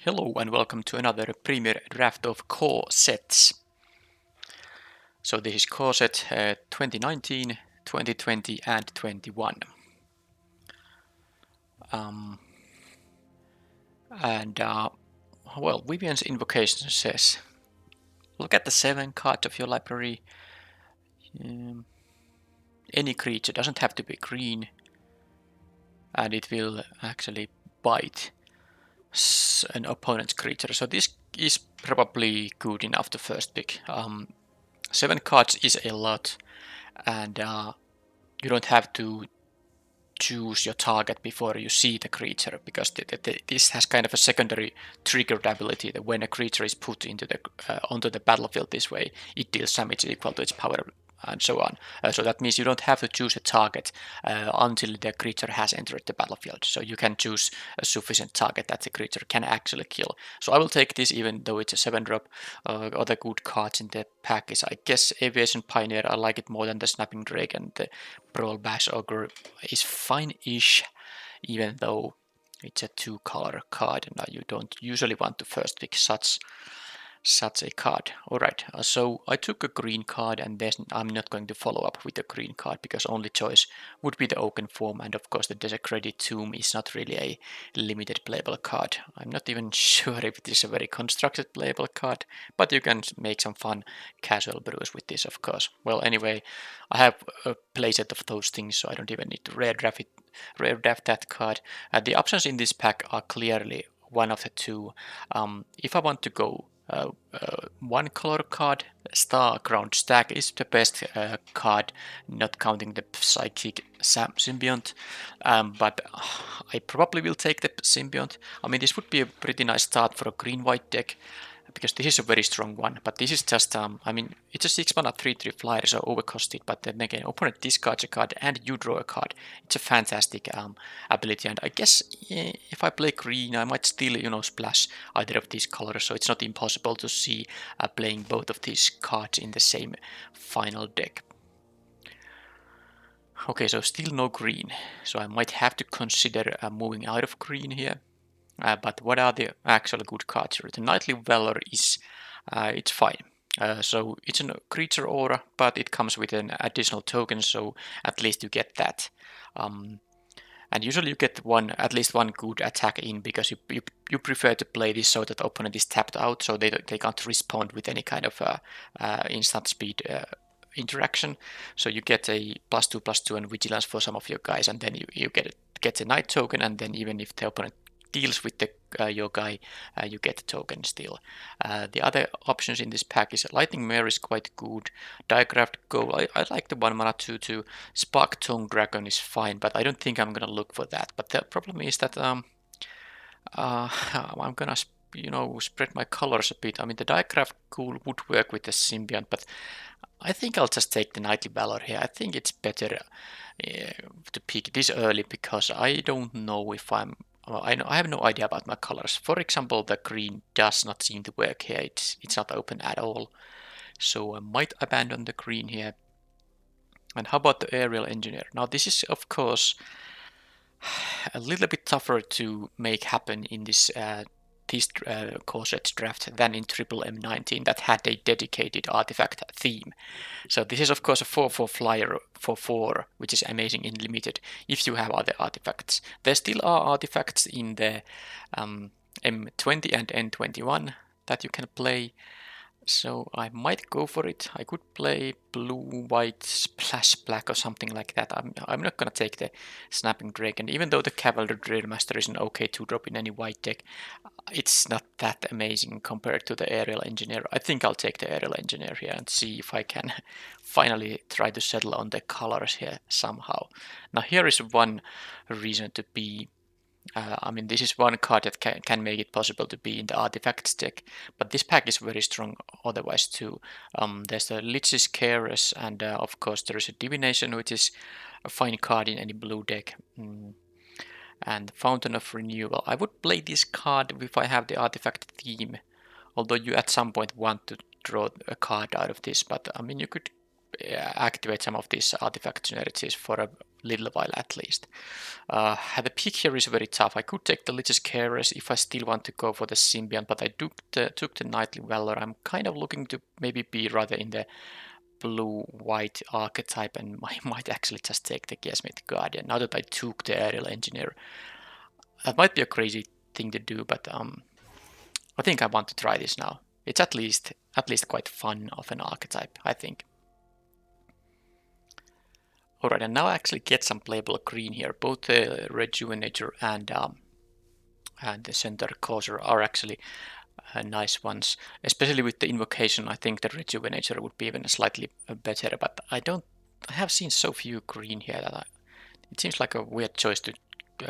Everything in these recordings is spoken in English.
Hello and welcome to another Premier draft of core sets. So this is core set 2019, 2020 and 21. Well, Vivian's invocation says, look at the 7 cards of your library. Any creature, doesn't have to be green, and it will actually bite an opponent's creature. So this is probably good enough to first pick. 7 cards is a lot, and you don't have to choose your target before you see the creature, because this has kind of a secondary triggered ability that when a creature is put into onto the battlefield this way, it deals damage equal to its power and so on. So that means you don't have to choose a target until the creature has entered the battlefield. So you can choose a sufficient target that the creature can actually kill. So I will take this even though it's a 7-drop. Other good cards in the pack is, I guess, Aviation Pioneer. I like it more than the Snapping Drake, and the Brawl Bash Ogre is fine-ish, even though it's a 2-color card, and you don't usually want to first pick such a card. Alright, so I took a green card, and then I'm not going to follow up with a green card because only choice would be the Oaken Form, and of course the Desecrated Tomb is not really a limited playable card. I'm not even sure if it is a very constructed playable card, but you can make some fun casual brews with this, of course. Well, anyway, I have a playset of those things, so I don't even need to rare draft that card. The options in this pack are clearly one of the two. If I want to go 1-color card, Star Ground Stack is the best card, not counting the Psychic Symbiont, but I probably will take the Symbiont. I mean, this would be a pretty nice start for a green-white deck, because this is a very strong one, but this is just, I mean, it's a 6-mana 3/3 flyer, so overcosted, but then again, opponent discards a card and you draw a card. It's a fantastic ability, and I guess if I play green, I might still, splash either of these colors, so it's not impossible to see playing both of these cards in the same final deck. Okay, so still no green, so I might have to consider moving out of green here. But what are the actual good cards here? The Knightly Valor is, it's fine. So it's a creature aura, but it comes with an additional token, so at least you get that. And usually you get at least one good attack in, because you prefer to play this so that the opponent is tapped out, so they can't respond with any kind of instant speed interaction. So you get a +2/+2 and vigilance for some of your guys, and then you get a knight token, and then even if the opponent deals with your guy, you get the token still. The other options in this pack is Lightning Mare is quite good. Diagraphed Goal, I like the 1-mana 2/2. Spark Tongue Dragon is fine, but I don't think I'm gonna look for that. But the problem is that I'm gonna spread my colors a bit. I mean, the Diagraphed Goal would work with the Symbiont, but I think I'll just take the Knightly Valor here. I think it's better to pick this early, because I don't know if I have no idea about my colors. For example, the green does not seem to work here. It's not open at all. So I might abandon the green here. And how about the Aerial Engineer? Now this is of course a little bit tougher to make happen in this core set draft than in triple M19 that had a dedicated artifact theme. So this is of course a 4/4 flyer for 4, which is amazing in limited if you have other artifacts. There still are artifacts in the M20 and M21 that you can play, so I might go for it. I could play blue, white, splash black or something like that. I'm not gonna take the Snapping Drake, and even though the Cavalry Drill Master is an okay 2-drop in any white deck, it's not that amazing compared to the Aerial Engineer. I think I'll take the Aerial Engineer here and see if I can finally try to settle on the colors here somehow. Now here is one reason to be I mean, this is one card that can make it possible to be in the artifacts deck, but this pack is very strong otherwise too. There's the Lich's Caress, and of course there is a Divination, which is a fine card in any blue deck. And Fountain of Renewal. I would play this card if I have the artifact theme, although you at some point want to draw a card out of this, but I mean, you could activate some of these artifact synergies for a little while at least. The pick here is very tough. I could take the Lich's Caress if I still want to go for the Symbiont, but I took the Knightly Valor. I'm kind of looking to maybe be rather in the blue-white archetype, and I might actually just take the Gearsmith Guardian now that I took the Aerial Engineer. That might be a crazy thing to do, but I think I want to try this now. It's at least quite fun of an archetype, I think. Alright, and now I actually get some playable green here. Both the Rejuvenator and the Center Causer are actually nice ones. Especially with the Invocation, I think the Rejuvenator would be even slightly better. But I have seen so few green here that it seems like a weird choice to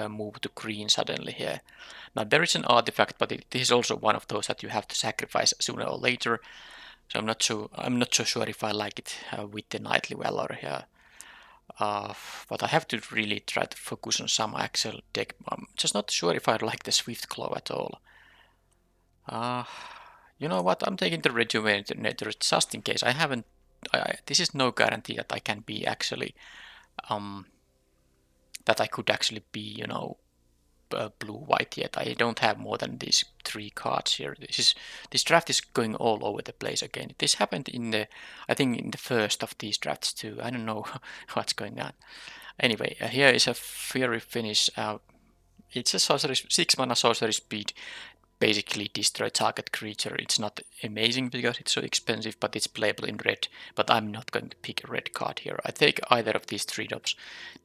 move to green suddenly here. Now there is an artifact, but this is also one of those that you have to sacrifice sooner or later. So I'm not so sure if I like it with the Knightly Valor here. But I have to really try to focus on some actual deck. I'm just not sure if I like the Swift Claw at all. You know what? I'm taking the Rejuvenator just in case. This is no guarantee that I can be actually that I could actually be, you know, blue-white yet. I don't have more than these 3 cards here. This draft is going all over the place again. This happened I think in the first of these drafts too. I don't know what's going on. Anyway, here is a Fiery Finish. It's a 6-mana sorcery speed. Basically destroy target creature. It's not amazing because it's so expensive, but it's playable in red. But I'm not going to pick a red card here. I take either of these 3 drops.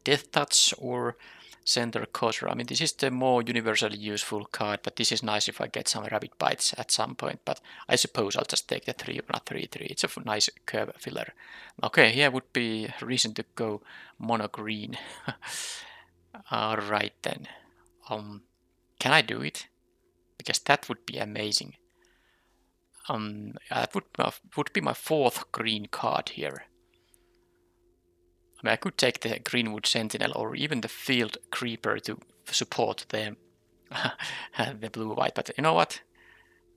Death Touch or Center Causer. I mean, this is the more universally useful card, but this is nice if I get some Rabbit Bites at some point. But I suppose I'll just take the 3/3/3. It's a nice curve filler. Okay, here would be reason to go Monogreen. Alright then. Can I do it? Because that would be amazing. That would be my 4th green card here. I mean, I could take the Greenwood Sentinel or even the Field Creeper to support the blue-white, but you know what?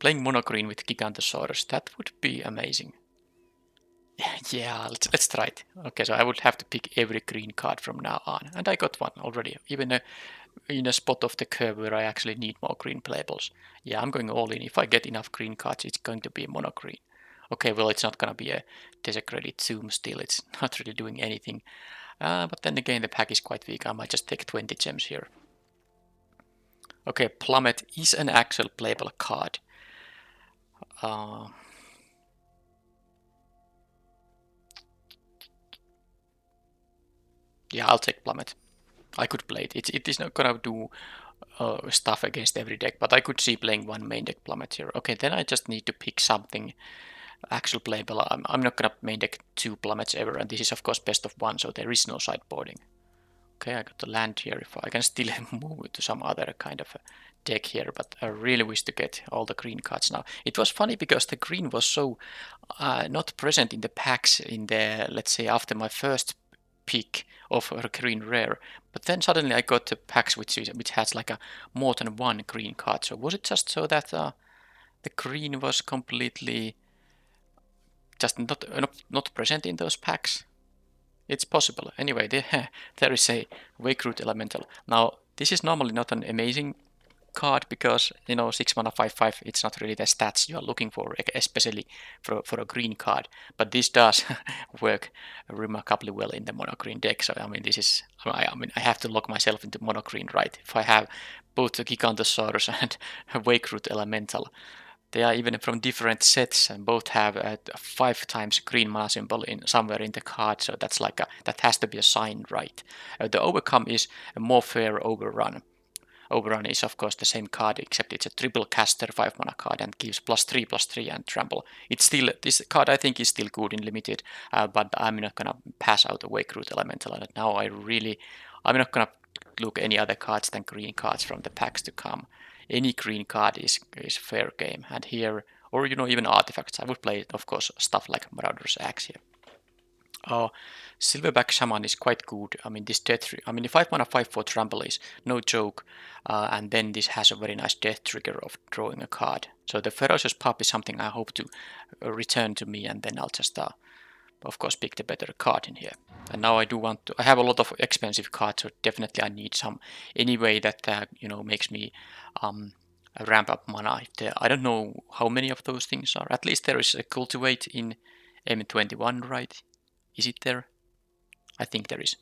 Playing Monogreen with Gigantosaurus, that would be amazing. Yeah, let's try it. Okay, so I would have to pick every green card from now on, and I got one already, even in a spot of the curve where I actually need more green playables. Yeah, I'm going all in. If I get enough green cards, it's going to be Monogreen. Okay, well, it's not going to be a Desecrated Tomb still. It's not really doing anything. But then again, the pack is quite weak. I might just take 20 gems here. Okay, Plummet is an actual playable card. Yeah, I'll take Plummet. I could play it. It is not gonna do stuff against every deck, but I could see playing one main deck Plummet here. Okay, then I just need to pick something actual playable. I'm not gonna main deck 2 Plummets ever, and this is of course best of 1, so there is no sideboarding. Okay, I got the land here. If I can still move it to some other kind of a deck here, but I really wish to get all the green cards now. It was funny because the green was so not present in the packs in the, let's say, after my first pick of a green rare, but then suddenly I got the packs which has like a more than 1 green card. So was it just so that the green was completely just not present in those packs? It's possible. Anyway, there is a Wakeroot Elemental. Now, this is normally not an amazing card because, you know, 6 mana 5/5, it's not really the stats you are looking for, especially for a green card. But this does work remarkably well in the Monogreen deck. So, I mean, I have to lock myself into Monogreen, right? If I have both the Gigantosaurus and Wakeroot Elemental. They are even from different sets and both have a 5 times green mana symbol somewhere in the card, so that's like that has to be a sign, right? The Overcome is a more fair Overrun. Overrun is of course the same card, except it's a triple caster 5 mana card and gives +3/+3 and trample. It's still, this card I think is still good in limited, but I'm not gonna pass out the Wakeroot Elemental, and now I'm not gonna look any other cards than green cards from the packs to come. Any green card is fair game, and here, or you know, even artifacts. I would play, of course, stuff like Marauder's Axe here. Silverback Shaman is quite good. I mean, this death. I mean, the 5 mana 5/4 trample is no joke, and then this has a very nice death trigger of drawing a card. So the Ferocious Pup is something I hope to return to me, and then I'll just of course pick the better card in here. And now I do want to, I have a lot of expensive cards, so definitely I need some anyway that makes me ramp up mana. I don't know how many of those things are. At least there is a cultivate in M21, right? Is it there? I think there is.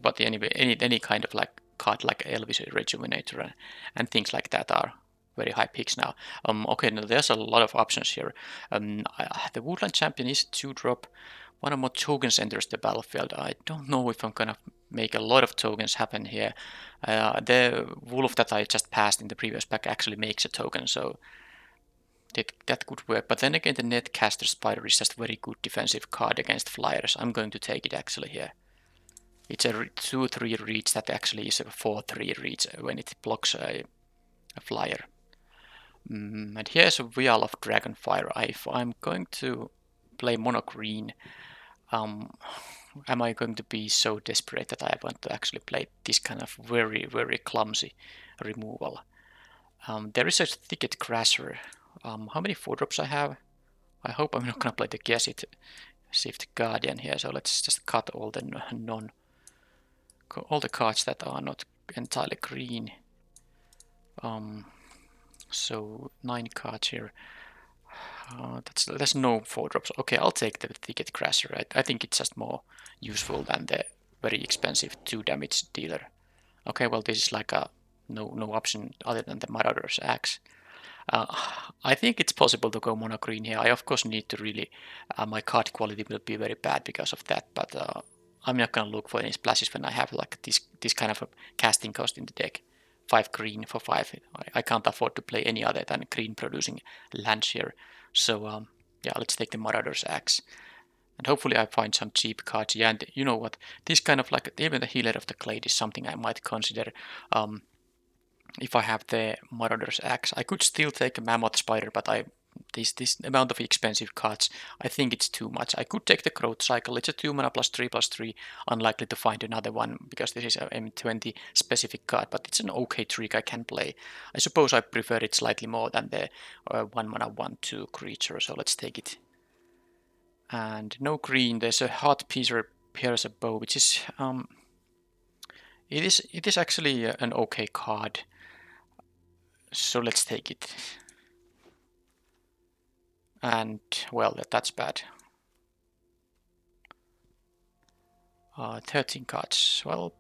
But anyway, any kind of like card like Elvis Rejuvenator and things like that are very high picks now. Okay, now there's a lot of options here. The Woodland Champion is 2-drop. One or more tokens enters the battlefield. I don't know if I'm gonna make a lot of tokens happen here. The Wolf that I just passed in the previous pack actually makes a token, so that could work. But then again, the Netcaster Spider is just a very good defensive card against flyers. I'm going to take it actually here. It's a 2-3 reach that actually is a 4-3 reach when it blocks a flyer. And here's a Vial of Dragonfire. If I'm going to play Monogreen, am I going to be so desperate that I want to actually play this kind of very, very clumsy removal? There is a Thicket Crasher. How many 4-drops I have? I hope I'm not gonna play the Guess It Shift Guardian here, so let's just cut all the all the cards that are not entirely green. So 9 cards here. There's no 4-drops. Okay, I'll take the Thicket Crasher. I think it's just more useful than the very expensive 2 damage dealer. Okay, well this is like a no option other than the Marauder's Axe. I think it's possible to go mono green here. I of course need to really, my card quality will be very bad because of that, but I'm not gonna look for any splashes when I have like this kind of a casting cost in the deck. 5 green for 5. I can't afford to play any other than green producing lands here. So yeah, let's take the Marauder's Axe. And hopefully I find some cheap cards. Yeah, and you know what? This kind of like, even the Healer of the Glade is something I might consider. If I have the Marauder's Axe, I could still take a Mammoth Spider, but this amount of expensive cards, I think it's too much. I could take the Growth Cycle. It's a 2 mana +3/+3. Unlikely to find another one because this is a M20 specific card, but it's an okay trick I can play. I suppose I prefer it slightly more than the 1 mana 1/2 creature, so let's take it. And no green. There's a Hot Piercer Bow, which is it is actually an okay card. So let's take it. And well, that's bad. 13 cards. Well,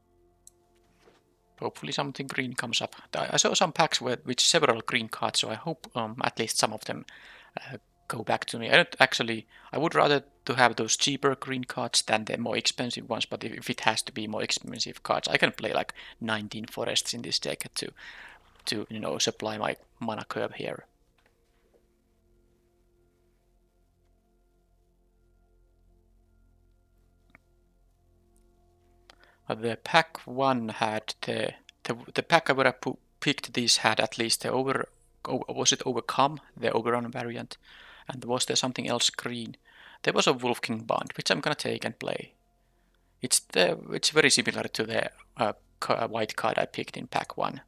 hopefully something green comes up. I saw some packs with several green cards, so I hope at least some of them go back to me. I would rather to have those cheaper green cards than the more expensive ones, but if it has to be more expensive cards, I can play like 19 forests in this deck to supply my mana curve here. The pack 1 had the pack I would have picked this had at least the was it Overcome, the Overrun variant, and was there something else green? There was a Wolf King Bond, which I'm gonna take and play. It's very similar to the white card I picked in pack 1.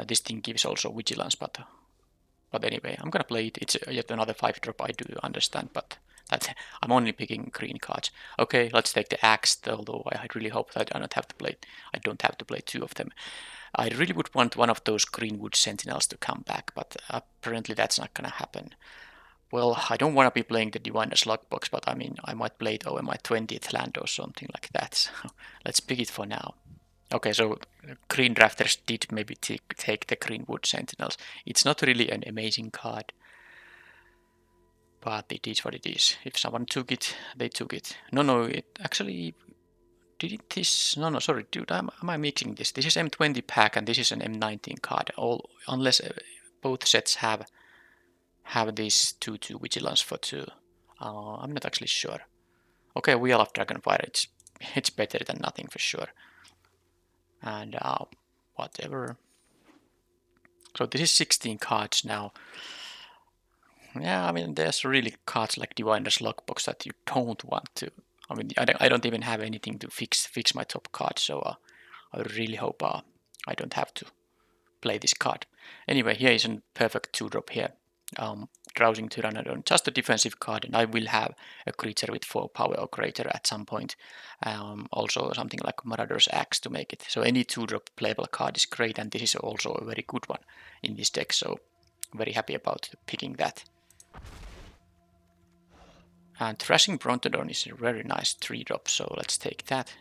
This thing gives also vigilance, but anyway, I'm gonna play it. It's yet another 5-drop, I do understand, but I'm only picking green cards. Okay, let's take the Axe, although I really hope that I don't have to play 2 of them. I really would want one of those Greenwood Sentinels to come back, but apparently that's not gonna happen. Well, I don't want to be playing the Diviner's Lockbox, but I mean, I might play it over my 20th land or something like that, so let's pick it for now. Okay, so green drafters did maybe take the Greenwood Sentinels. It's not really an amazing card, but it is what it is. If someone took it, they took it. No, it actually didn't this. No, sorry, dude, am I mixing this? This is M20 pack and this is an M19 card. Unless both sets have this 2/2 vigilance for 2. I'm not actually sure. Okay, Wheel of Dragonfire. It's better than nothing for sure. And whatever. So this is 16 cards now. Yeah, I mean, there's really cards like Diviner's Lockbox that you don't want to. I mean, I don't even have anything to fix my top card, so I really hope I don't have to play this card. Anyway, here is a perfect 2-drop here. Drowsing Pteranodon, just a defensive card, and I will have a creature with 4 power or greater at some point. Also something like Marauder's Axe to make it. So any 2-drop playable card is great, and this is also a very good one in this deck, so very happy about picking that. And Thrashing Brontodon is a very nice 3-drop, so let's take that.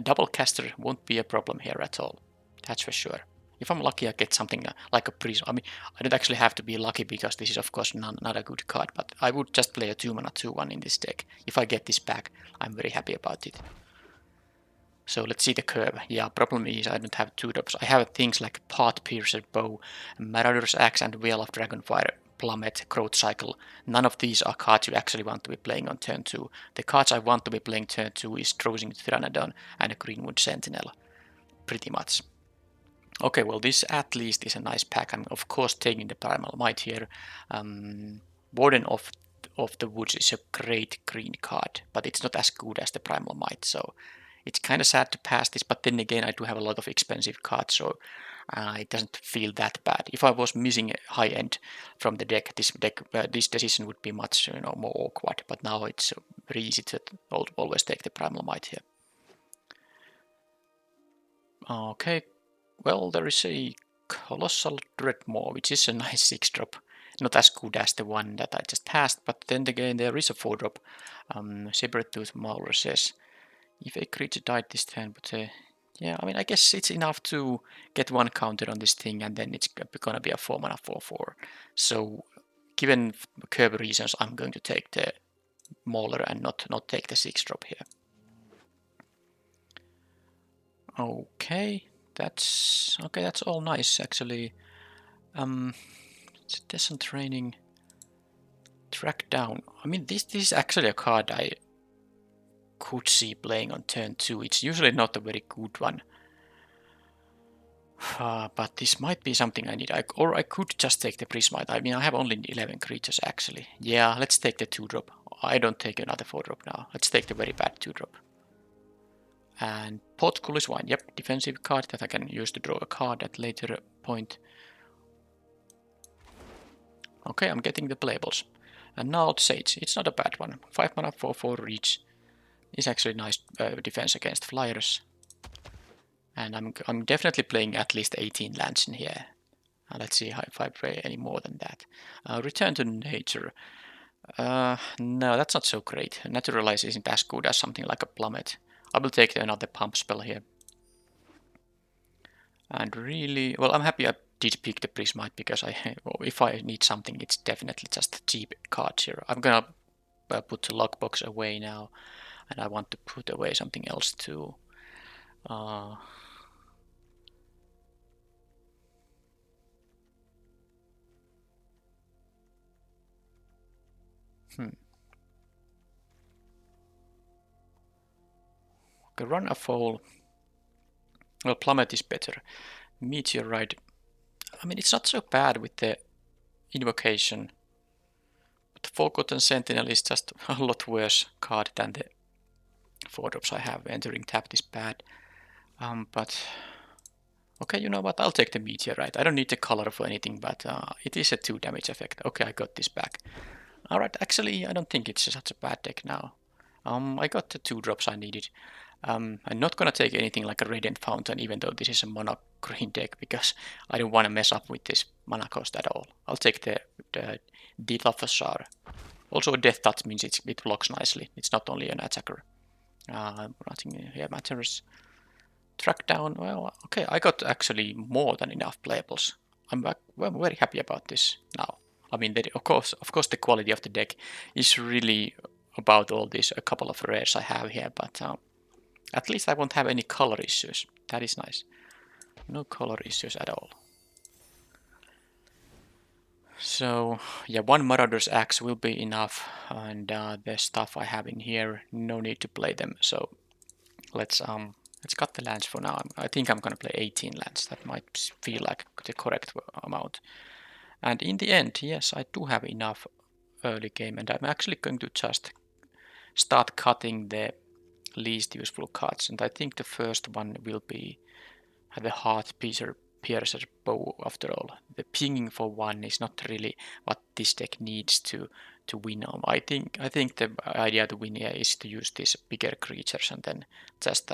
Double caster won't be a problem here at all, that's for sure. If I'm lucky, I get something like a Prism. I mean, I don't actually have to be lucky because this is of course not a good card, but I would just play a 2-mana 2/1 in this deck. If I get this back, I'm very happy about it. So let's see the curve. Yeah, problem is I don't have 2-drops. I have things like Path Piercer Bow, Marauder's Axe, and Wheel of Dragonfire, Plummet, Growth Cycle. None of these are cards you actually want to be playing on turn 2. The cards I want to be playing turn 2 is Drowsing Pteranodon and a Greenwood Sentinel, pretty much. Okay, well this at least is a nice pack. I'm of course taking the Primal Might here. Warden of the Woods is a great green card, but it's not as good as the Primal Might, so it's kind of sad to pass this, but then again I do have a lot of expensive cards, so it doesn't feel that bad. If I was missing a high end from the deck, this decision would be much more awkward, but now it's very easy to always take the Primal Might here. Okay, well there is a Colossal Dreadmaw, which is a nice 6-drop. Not as good as the one that I just passed, but then again there is a 4-drop. Sabertooth Mauler says, if a creature died this turn, but yeah, I mean, I guess it's enough to get one counter on this thing, and then it's gonna be a 4-mana 4/4. So, given curve reasons, I'm going to take the Mauler and not take the 6-drop here. Okay, that's all nice actually. Descent Training, Track Down. I mean, this is actually a card I could see playing on turn 2. It's usually not a very good one. But this might be something I need. Or I could just take the Prismite. I mean, I have only 11 creatures actually. Yeah, let's take the 2-drop. I don't take another 4-drop now. Let's take the very bad 2-drop. And Potkull is one. Yep, defensive card that I can use to draw a card at later point. Okay, I'm getting the playables. And now Sage. It's not a bad one. 5 mana 4/4 reach. Is actually nice defense against flyers. And I'm definitely playing at least 18 lands in here. Let's see if I play any more than that. Return to Nature. No, that's not so great. Naturalize isn't as good as something like a Plummet. I will take another pump spell here. And really, well, I'm happy I did pick the Prismite because if I need something, it's definitely just cheap cards here. I'm gonna put the lockbox away now, and I want to put away something else too. Okay, run a foal. Well, Plummet is better. Meteorite. I mean, it's not so bad with the invocation. But the Forgotten Sentinel is just a lot worse card than the 4-drops I have. Entering tapped is bad. But okay, you know what? I'll take the Meteorite. I don't need the color for anything, but it is a 2 damage effect. Okay, I got this back. Alright, actually, I don't think it's such a bad deck now. I got the 2-drops I needed. I'm not gonna take anything like a Radiant Fountain, even though this is a mono green deck, because I don't want to mess up with this mana cost at all. I'll take the Dilophosaur. Also, Death Touch means it blocks nicely. It's not only an attacker. Nothing here matters. Track Down. Well, okay, I got actually more than enough playables. I'm very happy about this now. I mean, of course, the quality of the deck is really about all these a couple of rares I have here, but at least I won't have any color issues. That is nice. No color issues at all. So yeah, one Marauder's Axe will be enough, and the stuff I have in here, no need to play them. So let's cut the lands for now. I think I'm gonna play 18 lands. That might feel like the correct amount. And in the end, yes, I do have enough early game, and I'm actually going to just start cutting the least useful cards. And I think the first one will be the Heart Piercer piercer bow after all. The pinging for 1 is not really what this deck needs to win on. I think the idea to win here is to use these bigger creatures and then just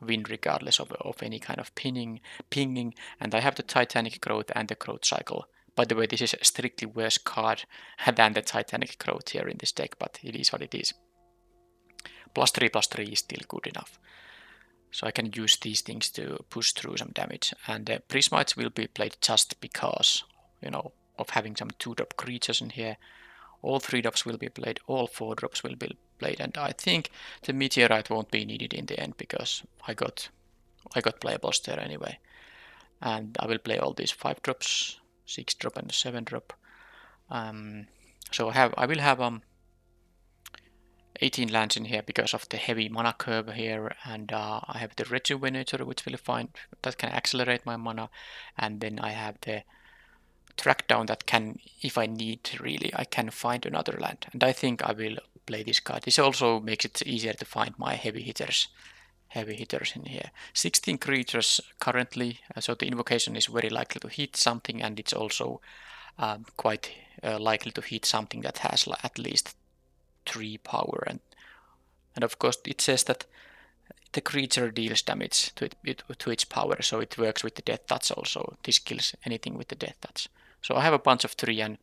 win regardless of any kind of pinging. And I have the Titanic Growth and the Growth Cycle. By the way, this is a strictly worse card than the Titanic Growth here in this deck, but it is what it is. +3/+3 is still good enough. So I can use these things to push through some damage. And the Prismites will be played just because, you know, of having some 2-drop creatures in here. All 3-drops will be played, all 4-drops will be played, and I think the Meteorite won't be needed in the end because I got playables there anyway. And I will play all these 5-drops, 6-drop and 7-drop. So I will have 18 lands in here because of the heavy mana curve here, and I have the Rejuvenator, which will find that can accelerate my mana, and then I have the Track Down that can, if I need really, I can find another land, and I think I will play this card. This also makes it easier to find my heavy hitters in here. 16 creatures currently, so the invocation is very likely to hit something, and it's also quite likely to hit something that has at least 3 power, and of course it says that the creature deals damage to its power, so it works with the Death Touch also. This kills anything with the Death Touch. So I have a bunch of 3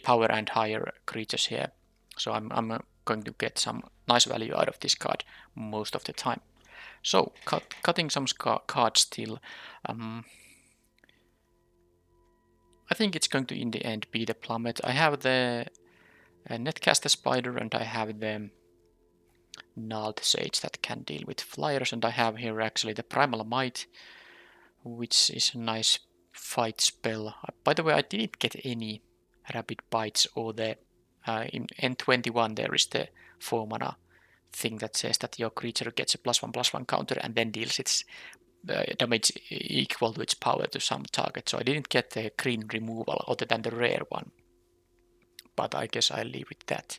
power and higher creatures here, so I'm going to get some nice value out of this card most of the time. So cutting some cards still. I think it's going to in the end be the Plummet. I have the Netcaster Spider and I have the Gnarled Sage that can deal with flyers, and I have here actually the Primal Might, which is a nice fight spell. By the way, I didn't get any Rapid Bites or the in M21 there is the 4 mana thing that says that your creature gets a +1/+1 counter and then deals its damage equal to its power to some target. So I didn't get the green removal other than the rare one, but I guess I'll leave it that.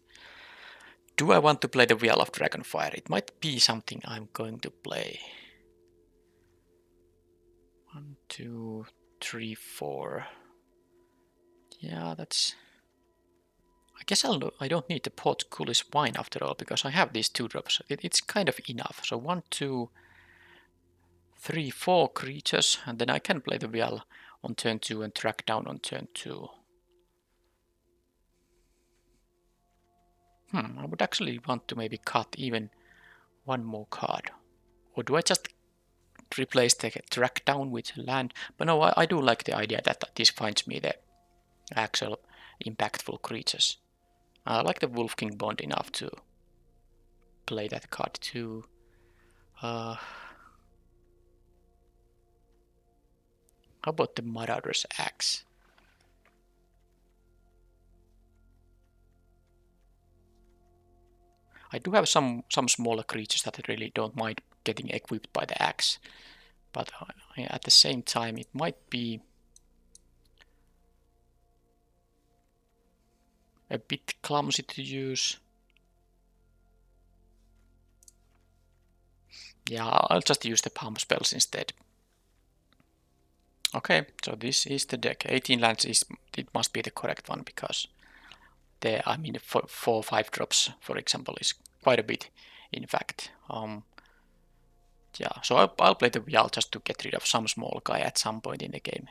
Do I want to play the Wheel of Dragonfire? It might be something I'm going to play. 1, 2, 3, 4. Yeah, that's... I guess I don't need the Portcullis Wine after all, because I have these 2-drops. It's kind of enough. So 1, 2, 3, 4 creatures, and then I can play the Wheel on turn 2 and Track Down on turn 2. I would actually want to maybe cut even 1 more card. Or do I just replace the Track Down with land? But no, I do like the idea that this finds me the actual impactful creatures. I like the Wolf King Bond enough to play that card too. How about the Marauder's Axe? I do have some smaller creatures that I really don't mind getting equipped by the axe, but at the same time it might be a bit clumsy to use. Yeah, I'll just use the pump spells instead. Okay, so this is the deck. 18 lands it must be the correct one, because I mean 4 or 5 drops, for example, is quite a bit, in fact. Yeah, so I'll play the Wheel just to get rid of some small guy at some point in the game.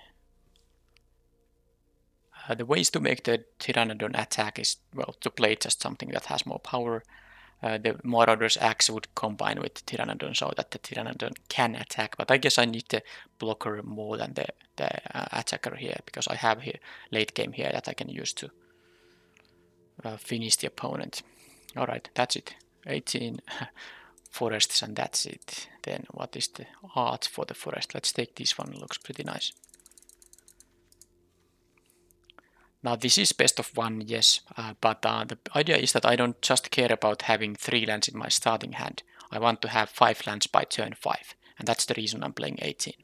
The ways to make the Pteranodon attack is, well, to play just something that has more power. The Marauder's Axe would combine with Pteranodon so that the Pteranodon can attack, but I guess I need the blocker more than the attacker here, because I have here late game here that I can use to finish the opponent. Alright, that's it. 18 forests and that's it. Then what is the art for the forest? Let's take this one, it looks pretty nice. Now this is best of 1, yes, but the idea is that I don't just care about having 3 lands in my starting hand. I want to have 5 lands by turn 5, and that's the reason I'm playing 18.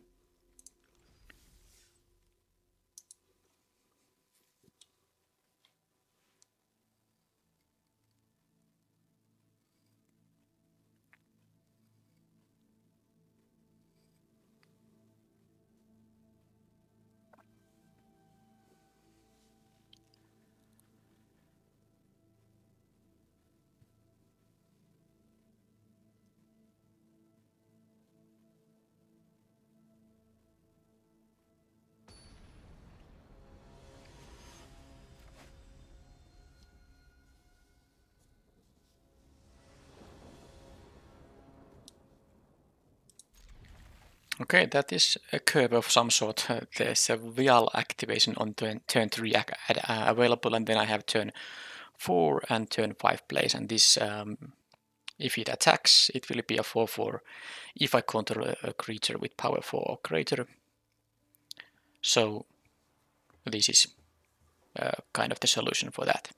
Okay, that is a curve of some sort. There's a vial activation on turn 3 available, and then I have turn 4 and turn 5 plays, and this, if it attacks, it will be a 4/4 if I control a creature with power 4 or greater. So this is kind of the solution for that.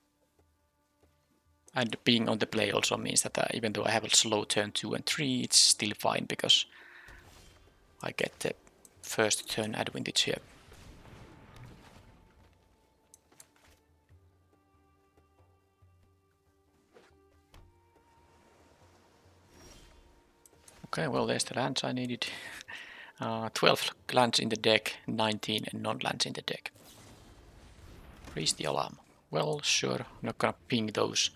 And being on the play also means that even though I have a slow turn 2 and 3, it's still fine because I get the first turn advantage here. Okay, well, there's the lands I needed. 12 lands in the deck, 19 non-lands in the deck. Raise the alarm. Well, sure, I'm not gonna ping those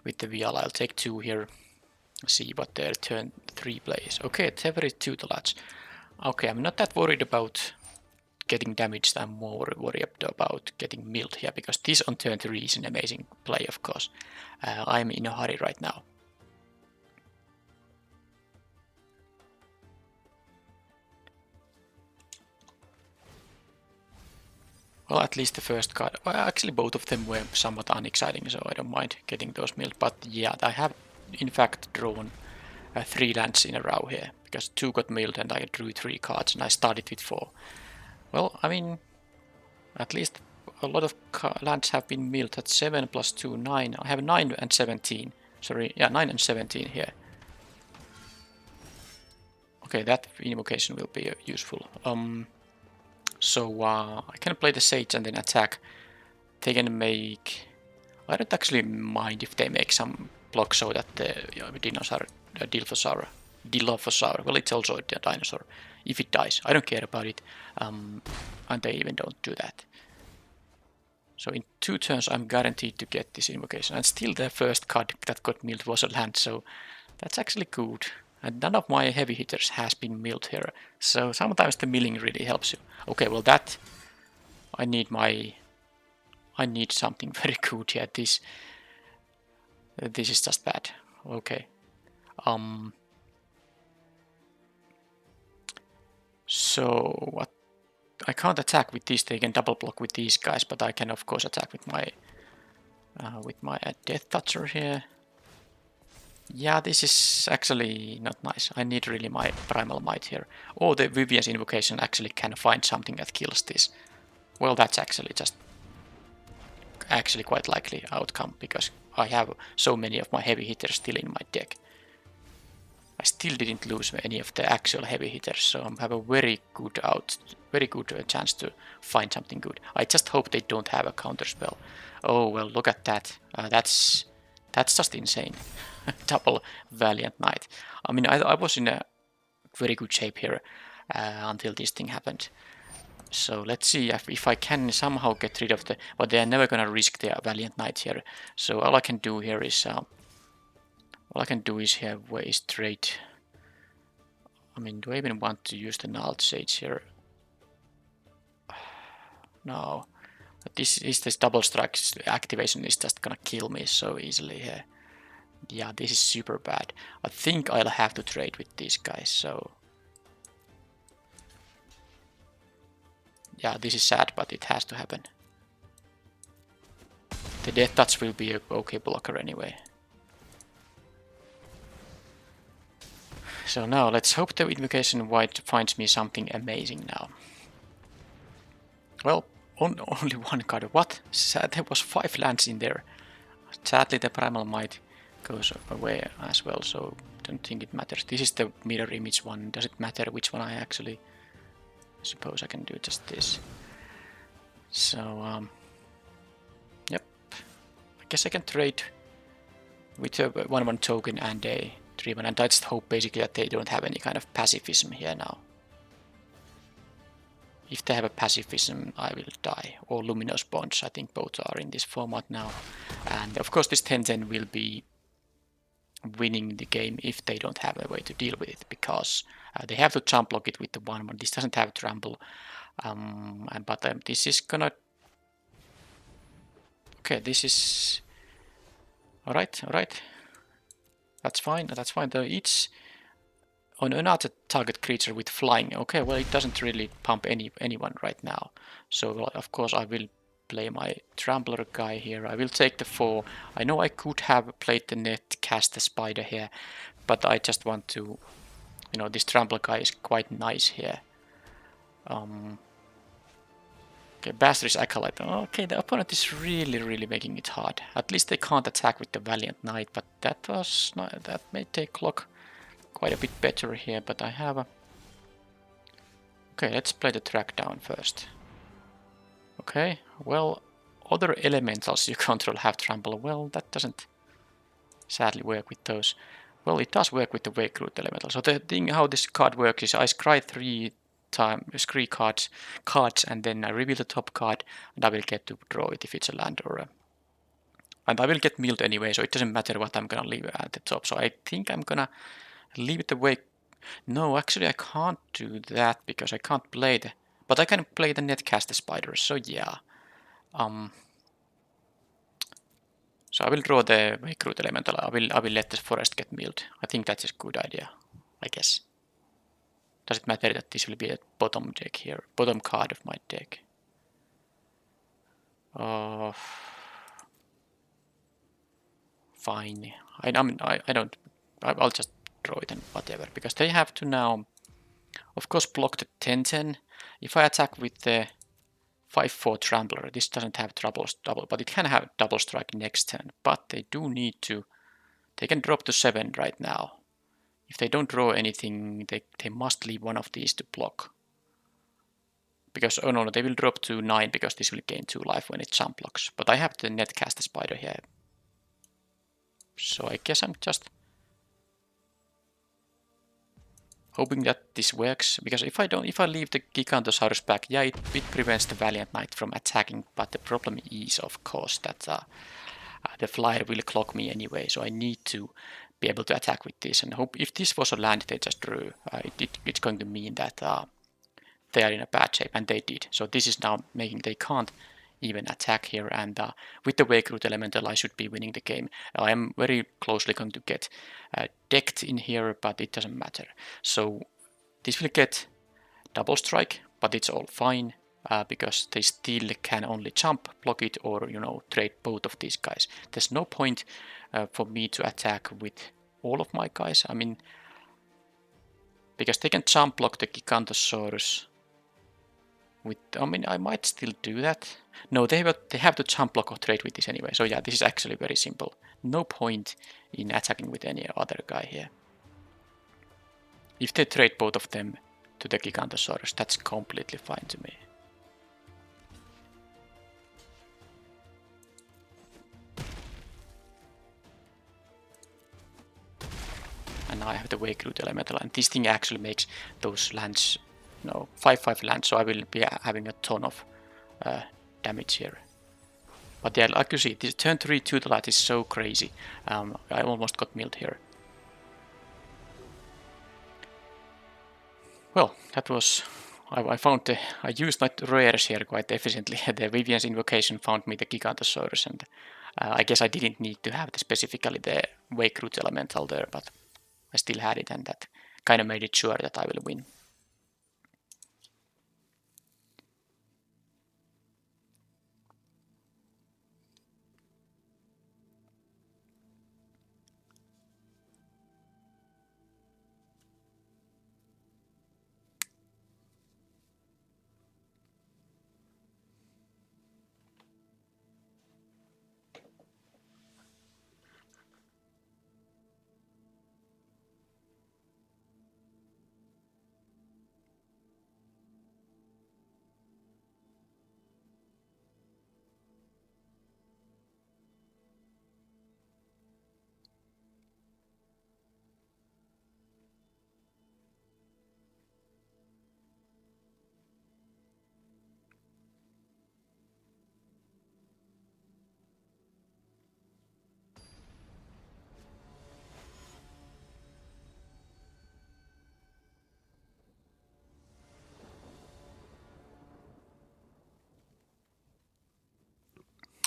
with the VL. I'll take 2 here, see what their turn 3 plays. Okay, Tevery 2 the lads. Okay, I'm not that worried about getting damaged. I'm more worried about getting milled here, because this on turn 3 is an amazing play, of course. I'm in a hurry right now. Well, at least the first card. Well, actually, both of them were somewhat unexciting, so I don't mind getting those milled. But yeah, I have in fact drawn 3 lands in a row here, because 2 got milled and I drew 3 cards, and I started with 4. Well, I mean, at least a lot of lands have been milled at 7 plus 2, 9. I have 9 and 17. Sorry, yeah, 9 and 17 here. Okay, that invocation will be useful. So I can play the Sage and then attack. They can make... I don't actually mind if they make some block so that the Dilophosaur, well, it's also a dinosaur. If it dies, I don't care about it. And they even don't do that. So in 2 turns, I'm guaranteed to get this invocation. And still the first card that got milled was a land, so that's actually good. And none of my heavy hitters has been milled here. So sometimes the milling really helps you. Okay, well that... I need something very good here. This is just bad. Okay. So what? I can't attack with these. They can double block with these guys, but I can of course attack with my Death Toucher here. Yeah, this is actually not nice. I need really my Primal Might here. Oh, the Vivian's Invocation actually can find something that kills this. Well, that's actually quite likely outcome, because I have so many of my heavy hitters still in my deck. I still didn't lose any of the actual heavy hitters, so I have a very good chance to find something good. I just hope they don't have a counterspell. Oh well, look at that. That's just insane. Double Valiant Knight. I mean, I was in a very good shape here until this thing happened. So let's see if I can somehow get rid of the... But they are never gonna risk their Valiant Knight here. So all I can do here is... here waste trade. I mean, do I even want to use the Gnarled Sage here? No. This double strike activation is just gonna kill me so easily here. Yeah, this is super bad. I think I'll have to trade with these guys, so... Yeah, this is sad, but it has to happen. The Death Touch will be a okay blocker anyway. So now, let's hope the Invocation White finds me something amazing now. Well, only 1 card. What? There was 5 lands in there. Sadly, the Primal Might goes away as well, so don't think it matters. This is the mirror image one. Does it matter which one I actually... Suppose I can do just this. So, yep. I guess I can trade with a 1/1 token and a 3/1, and I just hope basically that they don't have any kind of pacifism here now. If they have a pacifism, I will die. Or Luminous Bonds, I think both are in this format now. And of course this 10-10 will be winning the game if they don't have a way to deal with it, because they have to jump block it with the 1/1. This doesn't have trample. But this is gonna... Okay, this is... Alright. That's fine. Though each on another target creature with flying. Okay, well, it doesn't really pump anyone right now. So, well, of course, I will play my Trampler guy here. I will take the 4. I know I could have played the net, cast the spider here, but I just want to, you know, this Trampler guy is quite nice here. Okay, Bastards Acolyte. Okay, the opponent is really making it hard. At least they can't attack with the Valiant Knight, but that was not, that made the clock quite a bit better here. But I have a. Okay, let's play the track down first. Okay, well, other elementals you control have trample. Well, that doesn't sadly work with those. Well, it does work with the Wake Root elemental. So the thing how this card works is I scry 3 cards, and then I reveal the top card, and I will get to draw it if it's a land or a. And I will get milled anyway, so it doesn't matter what I'm gonna leave at the top. So I think I'm gonna leave it away. No, actually I can't do that because I can't play the. But I can play the netcaster spiders. So yeah. So I will draw the Wake Root elemental. I will let the forest get milled. I think that's a good idea, I guess. Does it matter that this will be a bottom deck here? Bottom card of my deck. Fine. I don't. I'll just draw it and whatever, because they have to now, of course, block the 10-10. If I attack with the 5-4 Trampler, this doesn't have double, but it can have double strike next turn. But they do need to. They can drop to 7 right now. If they don't draw anything, they must leave one of these to block. Because, oh no, they will drop to 9 because this will gain 2 life when it jump blocks. But I have the netcaster spider here. So I guess I'm just hoping that this works. Because if I leave the Gigantosaurus back, yeah, it prevents the Valiant Knight from attacking. But the problem is, of course, that the flyer will clock me anyway. So I need to be able to attack with this. And hope if this was a land they just drew, it's going to mean that they are in a bad shape, and they did. So this is now making they can't even attack here, and with the Wake Root elemental I should be winning the game. I am very closely going to get decked in here, but it doesn't matter. So this will get double strike, but it's all fine because they still can only jump, block it, or trade both of these guys. There's no point for me to attack with all of my guys. I mean, because they can jump block the Gigantosaurus. I might still do that. No, they have to jump block or trade with this anyway. So yeah, this is actually very simple. No point in attacking with any other guy here. If they trade both of them to the Gigantosaurus, that's completely fine to me. And now I have the Wake Root elemental, and this thing actually makes those lands 5/5 lands, so I will be having a ton of damage here. But yeah, like you see, this turn 3 Tutelite is so crazy. I almost got milled here. Well, that was. I used my rares here quite efficiently. The Vivian's Invocation found me the Gigantosaurus, and I guess I didn't need to have specifically the Wake Root elemental there, but I still had it, and that kind of made it sure that I will win.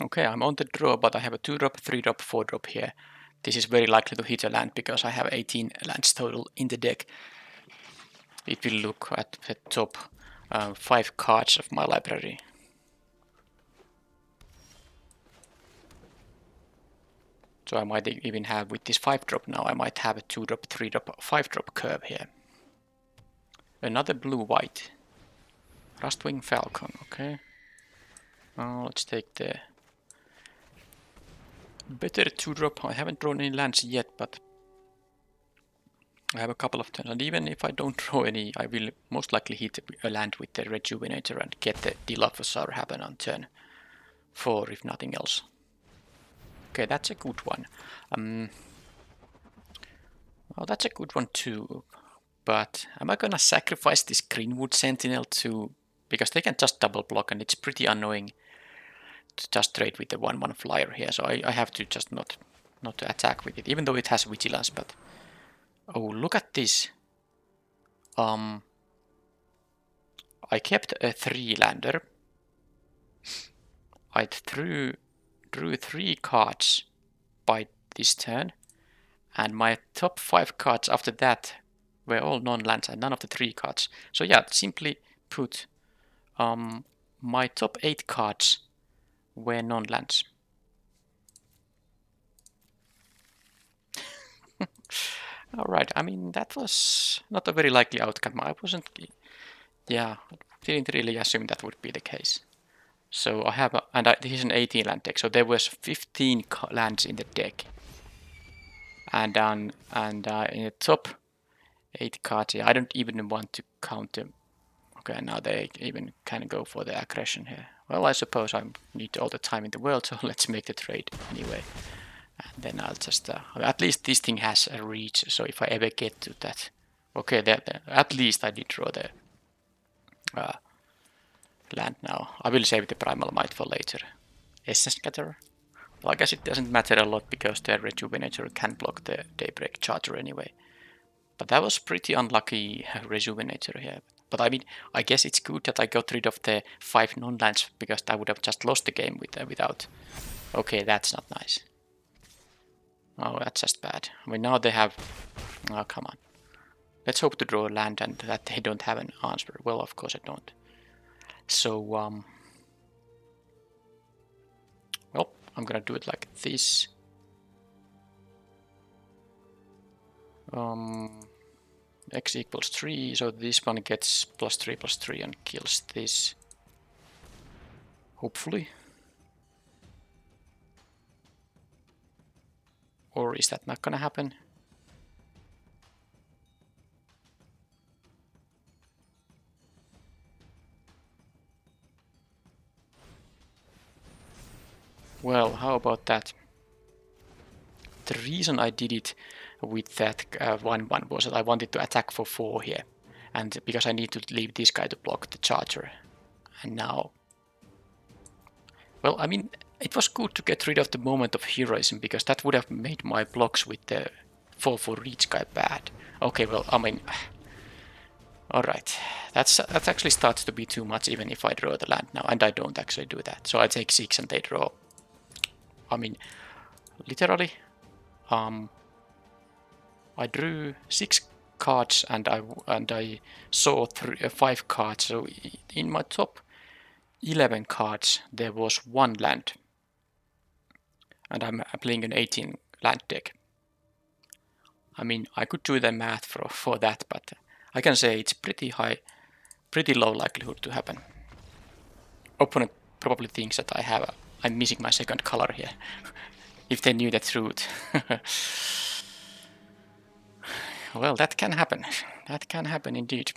Okay, I'm on the draw, but I have a 2-drop, 3-drop, 4-drop here. This is very likely to hit a land because I have 18 lands total in the deck. it will look at the top 5 cards of my library. So I might even have, with this 5-drop now, I might have a 2-drop, 3-drop, 5-drop curve here. Another blue-white. Rustwing Falcon, okay. Let's take the better 2-drop. I haven't drawn any lands yet, but I have a couple of turns. And even if I don't draw any, I will most likely hit a land with the Rejuvenator and get the Dilophosaur happen on turn 4, if nothing else. Okay, that's a good one. Well, that's a good one too. But am I gonna sacrifice this Greenwood Sentinel to... because they can just double block and it's pretty annoying to just trade with the 1/1 flyer here. So I have to just not to attack with it, even though it has vigilance. But oh, look at this. I kept a 3-lander. I drew 3 cards by this turn, and my top 5 cards after that were all non-lands and none of the 3 cards. So yeah, simply put, my top 8 cards were non-lands. Alright, I mean, that was not a very likely outcome. I wasn't... yeah, didn't really assume that would be the case. So I have... this is an 18 land deck, so there was 15 lands in the deck. And in the top 8 cards, yeah, I don't even want to count them. Okay, now they even can go for the aggression here. Well, I suppose I need all the time in the world, so let's make the trade anyway. And then I'll just... at least this thing has a reach, so if I ever get to that... okay, at least I did draw the land now. I will save the Primal Might for later. Essence Scatter. Well, I guess it doesn't matter a lot because the Rejuvenator can block the Daybreak Charger anyway. But that was pretty unlucky Rejuvenator here. But I mean, I guess it's good that I got rid of the 5 non-lands because I would have just lost the game without... okay, that's not nice. Oh, that's just bad. I mean, now they have... oh, come on. Let's hope to draw a land and that they don't have an answer. Well, of course I don't. So, well, I'm gonna do it like this. X equals 3, so this one gets +3/+3 and kills this. Hopefully. Or is that not gonna happen? Well, how about that? The reason I did it with that 1/1 was that I wanted to attack for 4 here. And because I need to leave this guy to block the charger. And now... well, I mean, it was good to get rid of the moment of heroism because that would have made my blocks with the 4/4 reach guy bad. Okay, well, I mean... alright, that actually starts to be too much even if I draw the land now. And I don't actually do that. So I take 6 and they draw... I mean, literally... I drew 6 cards and I saw 5 cards. So in my top 11 cards there was 1 land. And I'm playing an 18 land deck. I mean, I could do the math for that, but I can say it's pretty high, pretty low likelihood to happen. Opponent probably thinks that I'm missing my second color here. If they knew the truth. Well, that can happen. That can happen indeed.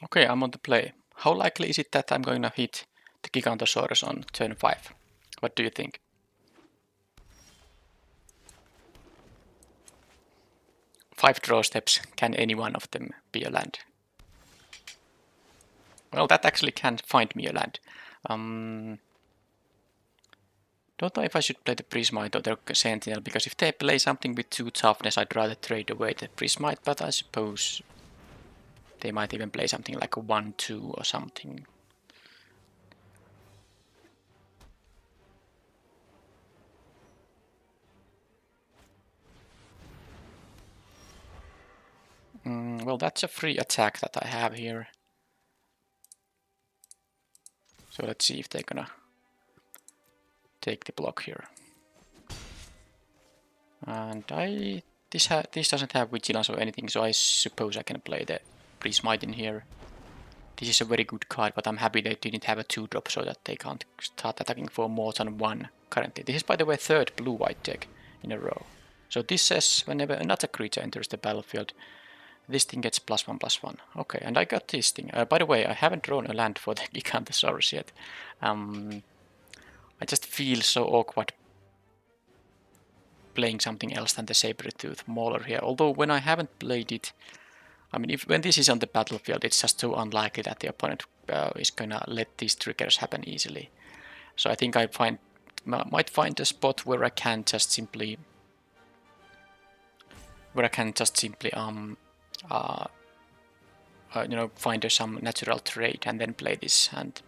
Okay, I'm on the play. How likely is it that I'm going to hit the Gigantosaurus on turn 5? What do you think? Five draw steps, can any one of them be a land? Well, that actually can find me a land. Don't know if I should play the Prismite or the Sentinel, because if they play something with 2 toughness, I'd rather trade away the Prismite, but I suppose they might even play something like a 1-2 or something. Well, that's a free attack that I have here. So let's see if they're gonna take the block here. And this doesn't have Vigilance or anything, so I suppose I can play the Prismite in here. This is a very good card, but I'm happy they didn't have a 2-drop so that they can't start attacking for more than 1 currently. This is, by the way, 3rd blue-white deck in a row. So this says whenever another creature enters the battlefield, this thing gets +1/+1. Okay, and I got this thing. By the way, I haven't drawn a land for the Gigantosaurus yet. I just feel so awkward playing something else than the Saber-Tooth Mauler here. Although when I haven't played it, I mean, when this is on the battlefield, it's just so unlikely that the opponent is gonna let these triggers happen easily. So I think I might find a spot where I can just simply, find some natural trade and then play this and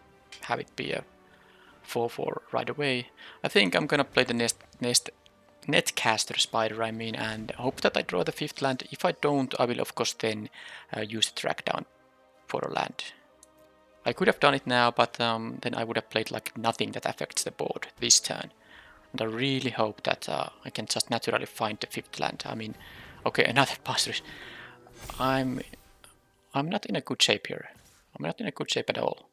have it be a 4/4 right away. I think I'm gonna play the Netcaster Spider, and hope that I draw the 5th land. If I don't, I will of course then use the track down for a land. I could have done it now, but then I would have played like nothing that affects the board this turn. And I really hope that I can just naturally find the 5th land. I mean, okay, another Pastor. I'm not in a good shape here. I'm not in a good shape at all.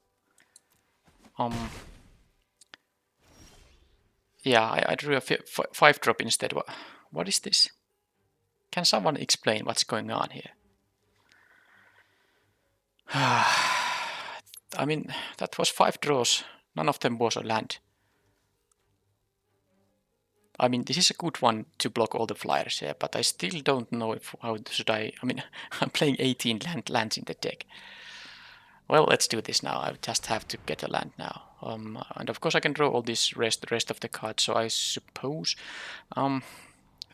Yeah, I drew a 5-drop instead. What is this? Can someone explain what's going on here? I mean, that was 5 draws. None of them was a land. I mean, this is a good one to block all the flyers here, but I still don't know how should I mean, I'm playing 18 lands in the deck. Well, let's do this now. I just have to get a land now. And of course I can draw all this rest of the cards, so I suppose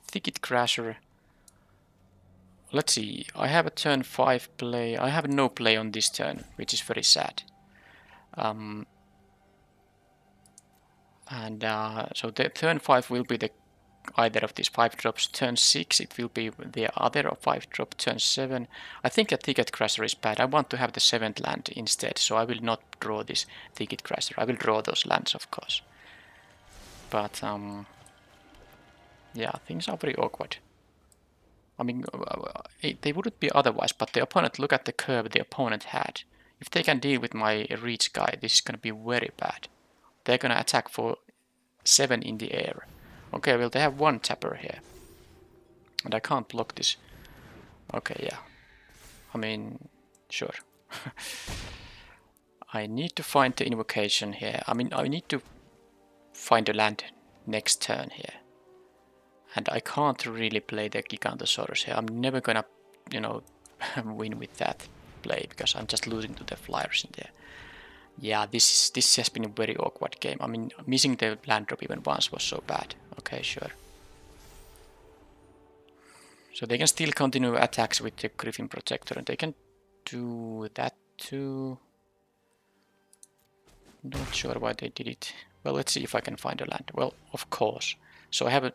Thicket Crasher. Let's see, I have a turn 5 play. I have no play on this turn, which is very sad. So the turn 5 will be either of these 5 drops. Turn 6 it will be the other of 5 drop. Turn 7, I think a Thicket Crasher is bad. I want to have the 7th land instead, so I will not draw this Thicket Crasher. I will draw those lands, of course. But yeah, things are very awkward. I mean, they wouldn't be otherwise, but the opponent, look at the curve the opponent had. If they can deal with my reach guy, this is going to be very bad. They're going to attack for 7 in the air. Okay, well, they have 1 tapper here. And I can't block this. Okay, yeah. I mean, sure. I need to find the invocation here. I mean, I need to find a land next turn here. And I can't really play the Gigantosaurus here. I'm never gonna, win with that play, because I'm just losing to the flyers in there. Yeah, this has been a very awkward game. I mean, missing the land drop even once was so bad. Okay, sure. So they can still continue attacks with the Griffin Protector, and they can do that too. Not sure why they did it. Well, let's see if I can find a land. Well, of course. So I have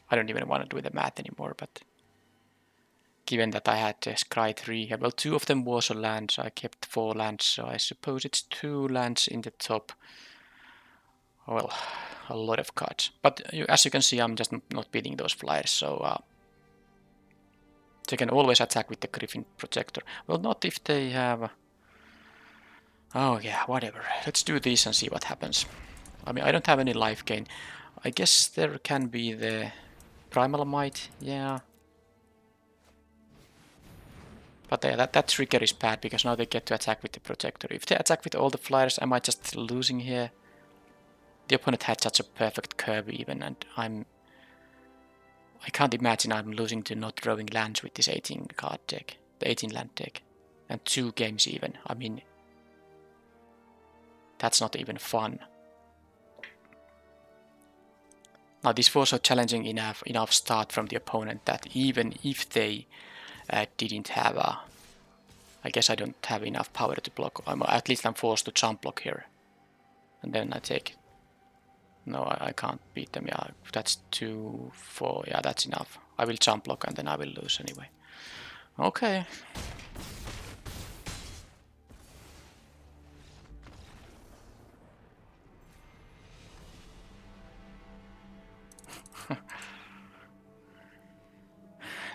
I don't even want to do the math anymore, but given that I had Scry 3, well, 2 of them was a land, so I kept 4 lands, so I suppose it's 2 lands in the top. Well, a lot of cards. But as you can see, I'm just not beating those flyers, so they can always attack with the Griffin Protector. Well, not if they have... Oh yeah, whatever. Let's do this and see what happens. I mean, I don't have any life gain. I guess there can be the Primal Might, yeah. But that trigger is bad because now they get to attack with the projector. If they attack with all the flyers, am I just losing here? The opponent had such a perfect curve even, and I can't imagine I'm losing to not drawing lands with this 18 card deck, the 18 land deck, and 2 games even. I mean, that's not even fun. Now this was a challenging enough start from the opponent that even if they didn't have a, I guess I don't have enough power to block. At least I'm forced to jump block here, and then I take. No, I can't beat them. Yeah, that's 2, 4. Yeah, that's enough. I will jump block and then I will lose anyway. Okay.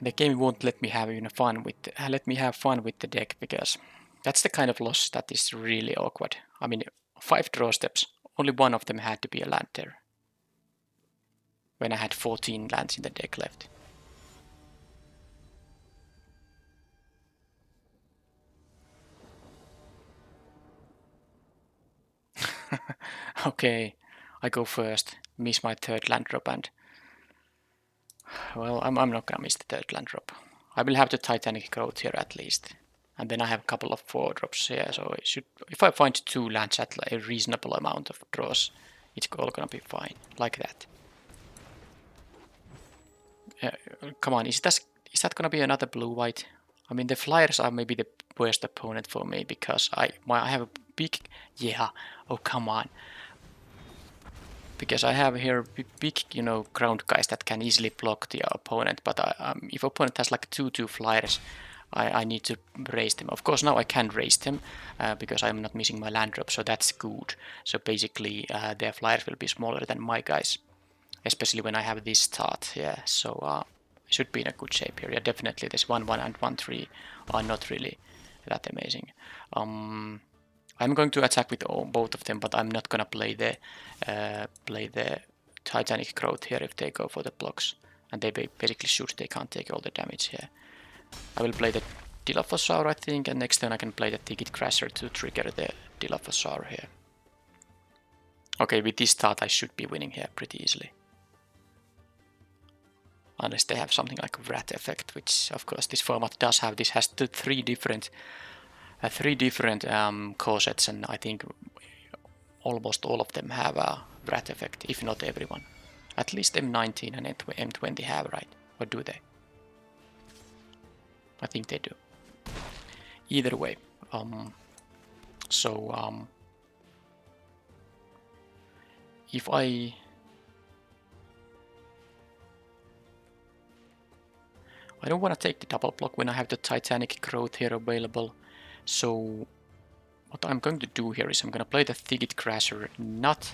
The game won't let me have fun with the deck because that's the kind of loss that is really awkward. I mean, 5 draw steps, only one of them had to be a land there. When I had 14 lands in the deck left. Okay, I go first, miss my 3rd land drop, and well, I'm not gonna miss the 3rd land drop. I will have the Titanic growth here at least. And then I have a couple of 4 drops here, so if I find 2 lands at a reasonable amount of draws, it's all gonna be fine, like that. Come on, is that gonna be another blue-white? I mean, the flyers are maybe the worst opponent for me because I have a big, yeah, oh come on. Because I have here big, ground guys that can easily block the opponent, but if opponent has like 2/2 flyers, I need to raise them. Of course, now I can raise them because I'm not missing my land drop, so that's good. So basically, their flyers will be smaller than my guys, especially when I have this start. Yeah, so I should be in a good shape here. Yeah, definitely. This 1/1 and 1/3 are not really that amazing. I'm going to attack with both of them, but I'm not gonna play the Titanic growth here if they go for the blocks, and they basically shoot. They can't take all the damage here. I will play the Dilophosaur, I think, and next turn I can play the Ticket Crasher to trigger the Dilophosaur here. Okay, with this start I should be winning here pretty easily. Unless they have something like Rat effect, which of course this format does have. This has 3 different corsets, and I think almost all of them have a Rat effect, if not everyone. At least M19 and M20 have, right? Or do they? I think they do. Either way, if I don't want to take the double block when I have the Titanic growth here available, so what I'm going to do here is I'm going to play the Thicket Crasher, not...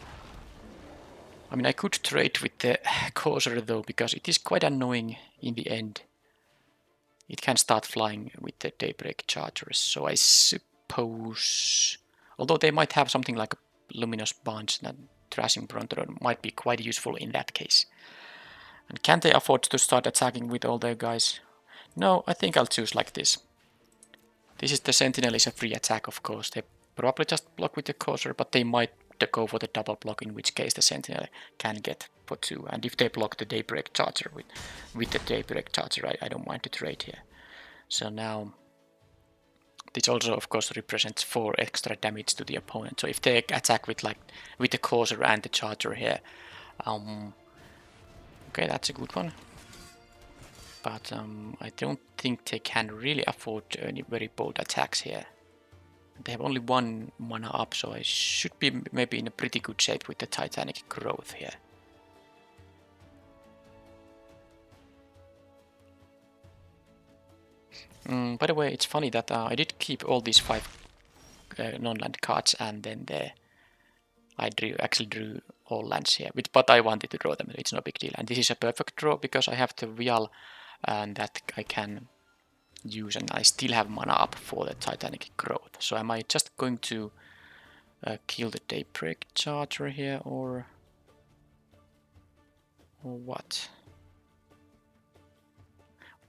I mean, I could trade with the Corsair though, because it is quite annoying in the end. It can start flying with the Daybreak Chargers, so I suppose... Although they might have something like a Luminous Bunch, that Thrashing Brontodon might be quite useful in that case. And can they afford to start attacking with all their guys? No, I think I'll choose like this. This is the Sentinel is a free attack, of course. They probably just block with the Corsair, but they might go for the double block, in which case the Sentinel can get for 2. And if they block the Daybreak Charger with the Daybreak Charger, I don't mind to trade here. So now, this also of course represents 4 extra damage to the opponent. So if they attack with the Corsair and the Charger here, okay, that's a good one. But I don't think they can really afford any very bold attacks here. They have only 1 mana up, so I should be maybe in a pretty good shape with the Titanic growth here. By the way, it's funny that I did keep all these 5 non-land cards, and then I actually drew all lands here, but I wanted to draw them. It's no big deal, and this is a perfect draw because I have the Vial, and that I can use, and I still have mana up for the Titanic growth. So am I just going to kill the Daybreak Charger here, or what?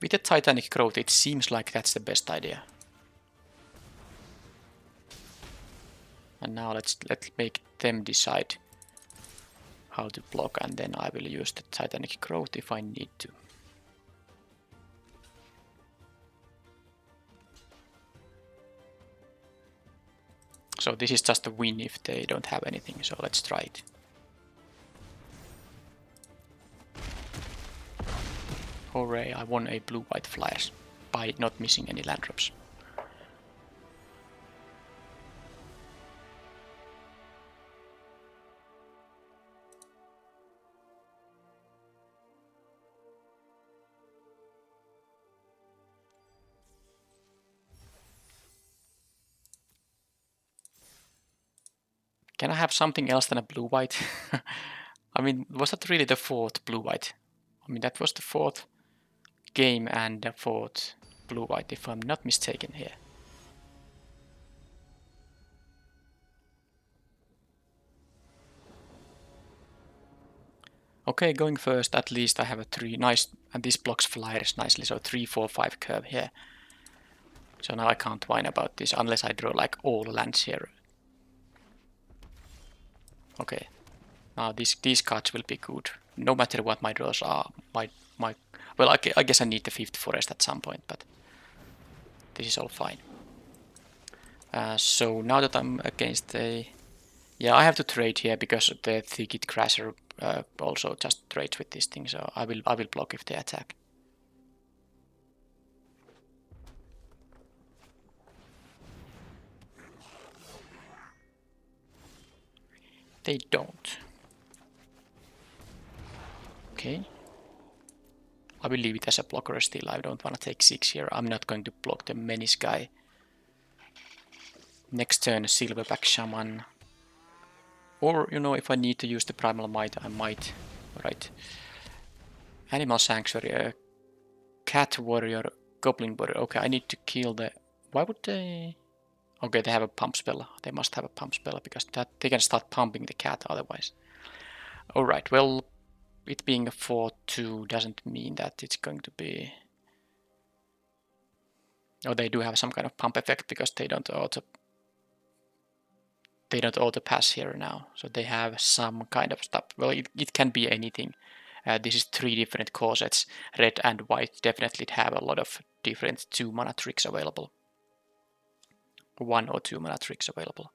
With the Titanic growth, it seems like that's the best idea. And now let's make them decide how to block, and then I will use the Titanic growth if I need to. So this is just a win if they don't have anything, so let's try it. Hooray, I won a blue-white flyers by not missing any land drops. Can I have something else than a blue-white? I mean, was that really the fourth blue-white? I mean, that was the fourth game and the fourth blue-white, if I'm not mistaken here. Okay, going first, at least I have a 3 nice, and this blocks flyers nicely, so 3, 4, 5 curve here. So now I can't whine about this unless I draw like all lands here. Okay, now these cards will be good, no matter what my draws are. Well, I guess I need the 5th forest at some point, but this is all fine. So now that I'm against a... Yeah, I have to trade here because the Thicket Crasher also just trades with this thing, so I will block if they attack. They don't. Okay. I will leave it as a blocker still. I don't want to take 6 here. I'm not going to block the Menace guy. Next turn, Silverback Shaman. Or, you know, if I need to use the Primal Might, I might. Right. Animal Sanctuary, Cat Warrior, Goblin Warrior. Okay, I need to kill the... Why would they... Okay, they have a pump spell. They must have a pump spell because that they can start pumping the cat otherwise. Alright, well, it being a 4-2 doesn't mean that it's going to be... Oh, they do have some kind of pump effect because they don't auto pass here now. So they have some kind of stuff. Well, it can be anything. This is 3 different core sets. Red and white definitely have a lot of different 2 mana tricks available. 1 or 2 mana tricks available.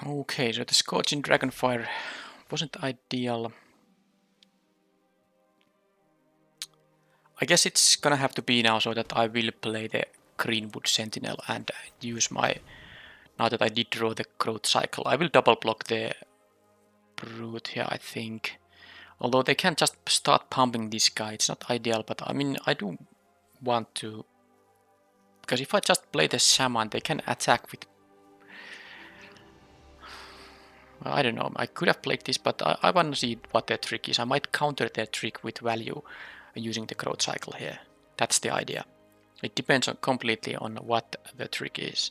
Okay, so the Scorching Dragonfire wasn't ideal. I guess it's gonna have to be now so that I will play the Greenwood Sentinel and use my... Now that I did draw the growth cycle, I will double block the Brute here, I think. Although they can just start pumping this guy, it's not ideal, but I mean, I do want to... Because if I just play the Shaman, they can attack with... Well, I don't know, I could have played this, but I want to see what their trick is. I might counter their trick with value using the growth cycle here. That's the idea. It depends completely on what the trick is.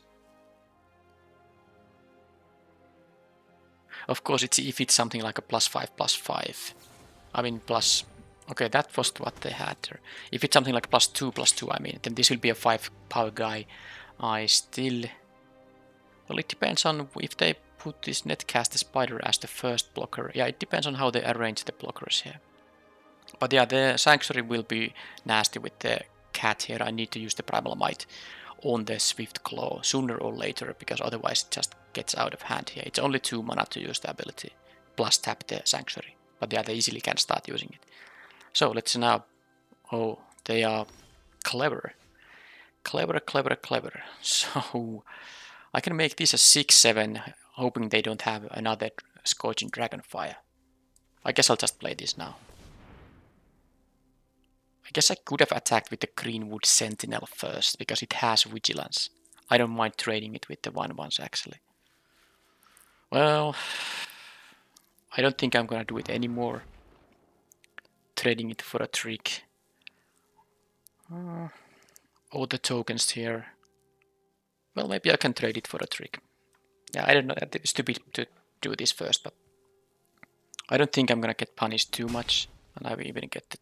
Of course, if it's something like a +5/+5. I mean, plus... Okay, that was what they had there. If it's something like +2/+2, I mean, then this will be a 5 power guy. I still... Well, it depends on if they put this Netcaster Spider as the first blocker. Yeah, it depends on how they arrange the blockers here. But yeah, the Sanctuary will be nasty with the cat here. I need to use the Primal Might on the Swift Claw sooner or later, because otherwise it just gets out of hand here. It's only 2 mana to use the ability, plus tap the Sanctuary. But yeah, they easily can start using it. So let's now... Oh, they are clever. Clever, clever, clever. So I can make this a 6/7, hoping they don't have another Scorching Dragonfire. I guess I'll just play this now. I guess I could have attacked with the Greenwood Sentinel first, because it has Vigilance. I don't mind trading it with the 1/1s actually. Well, I don't think I'm gonna do it anymore. Trading it for a trick. All the tokens here. Well, maybe I can trade it for a trick. Yeah, I don't know. It's stupid to do this first, but I don't think I'm gonna get punished too much, and I will even get the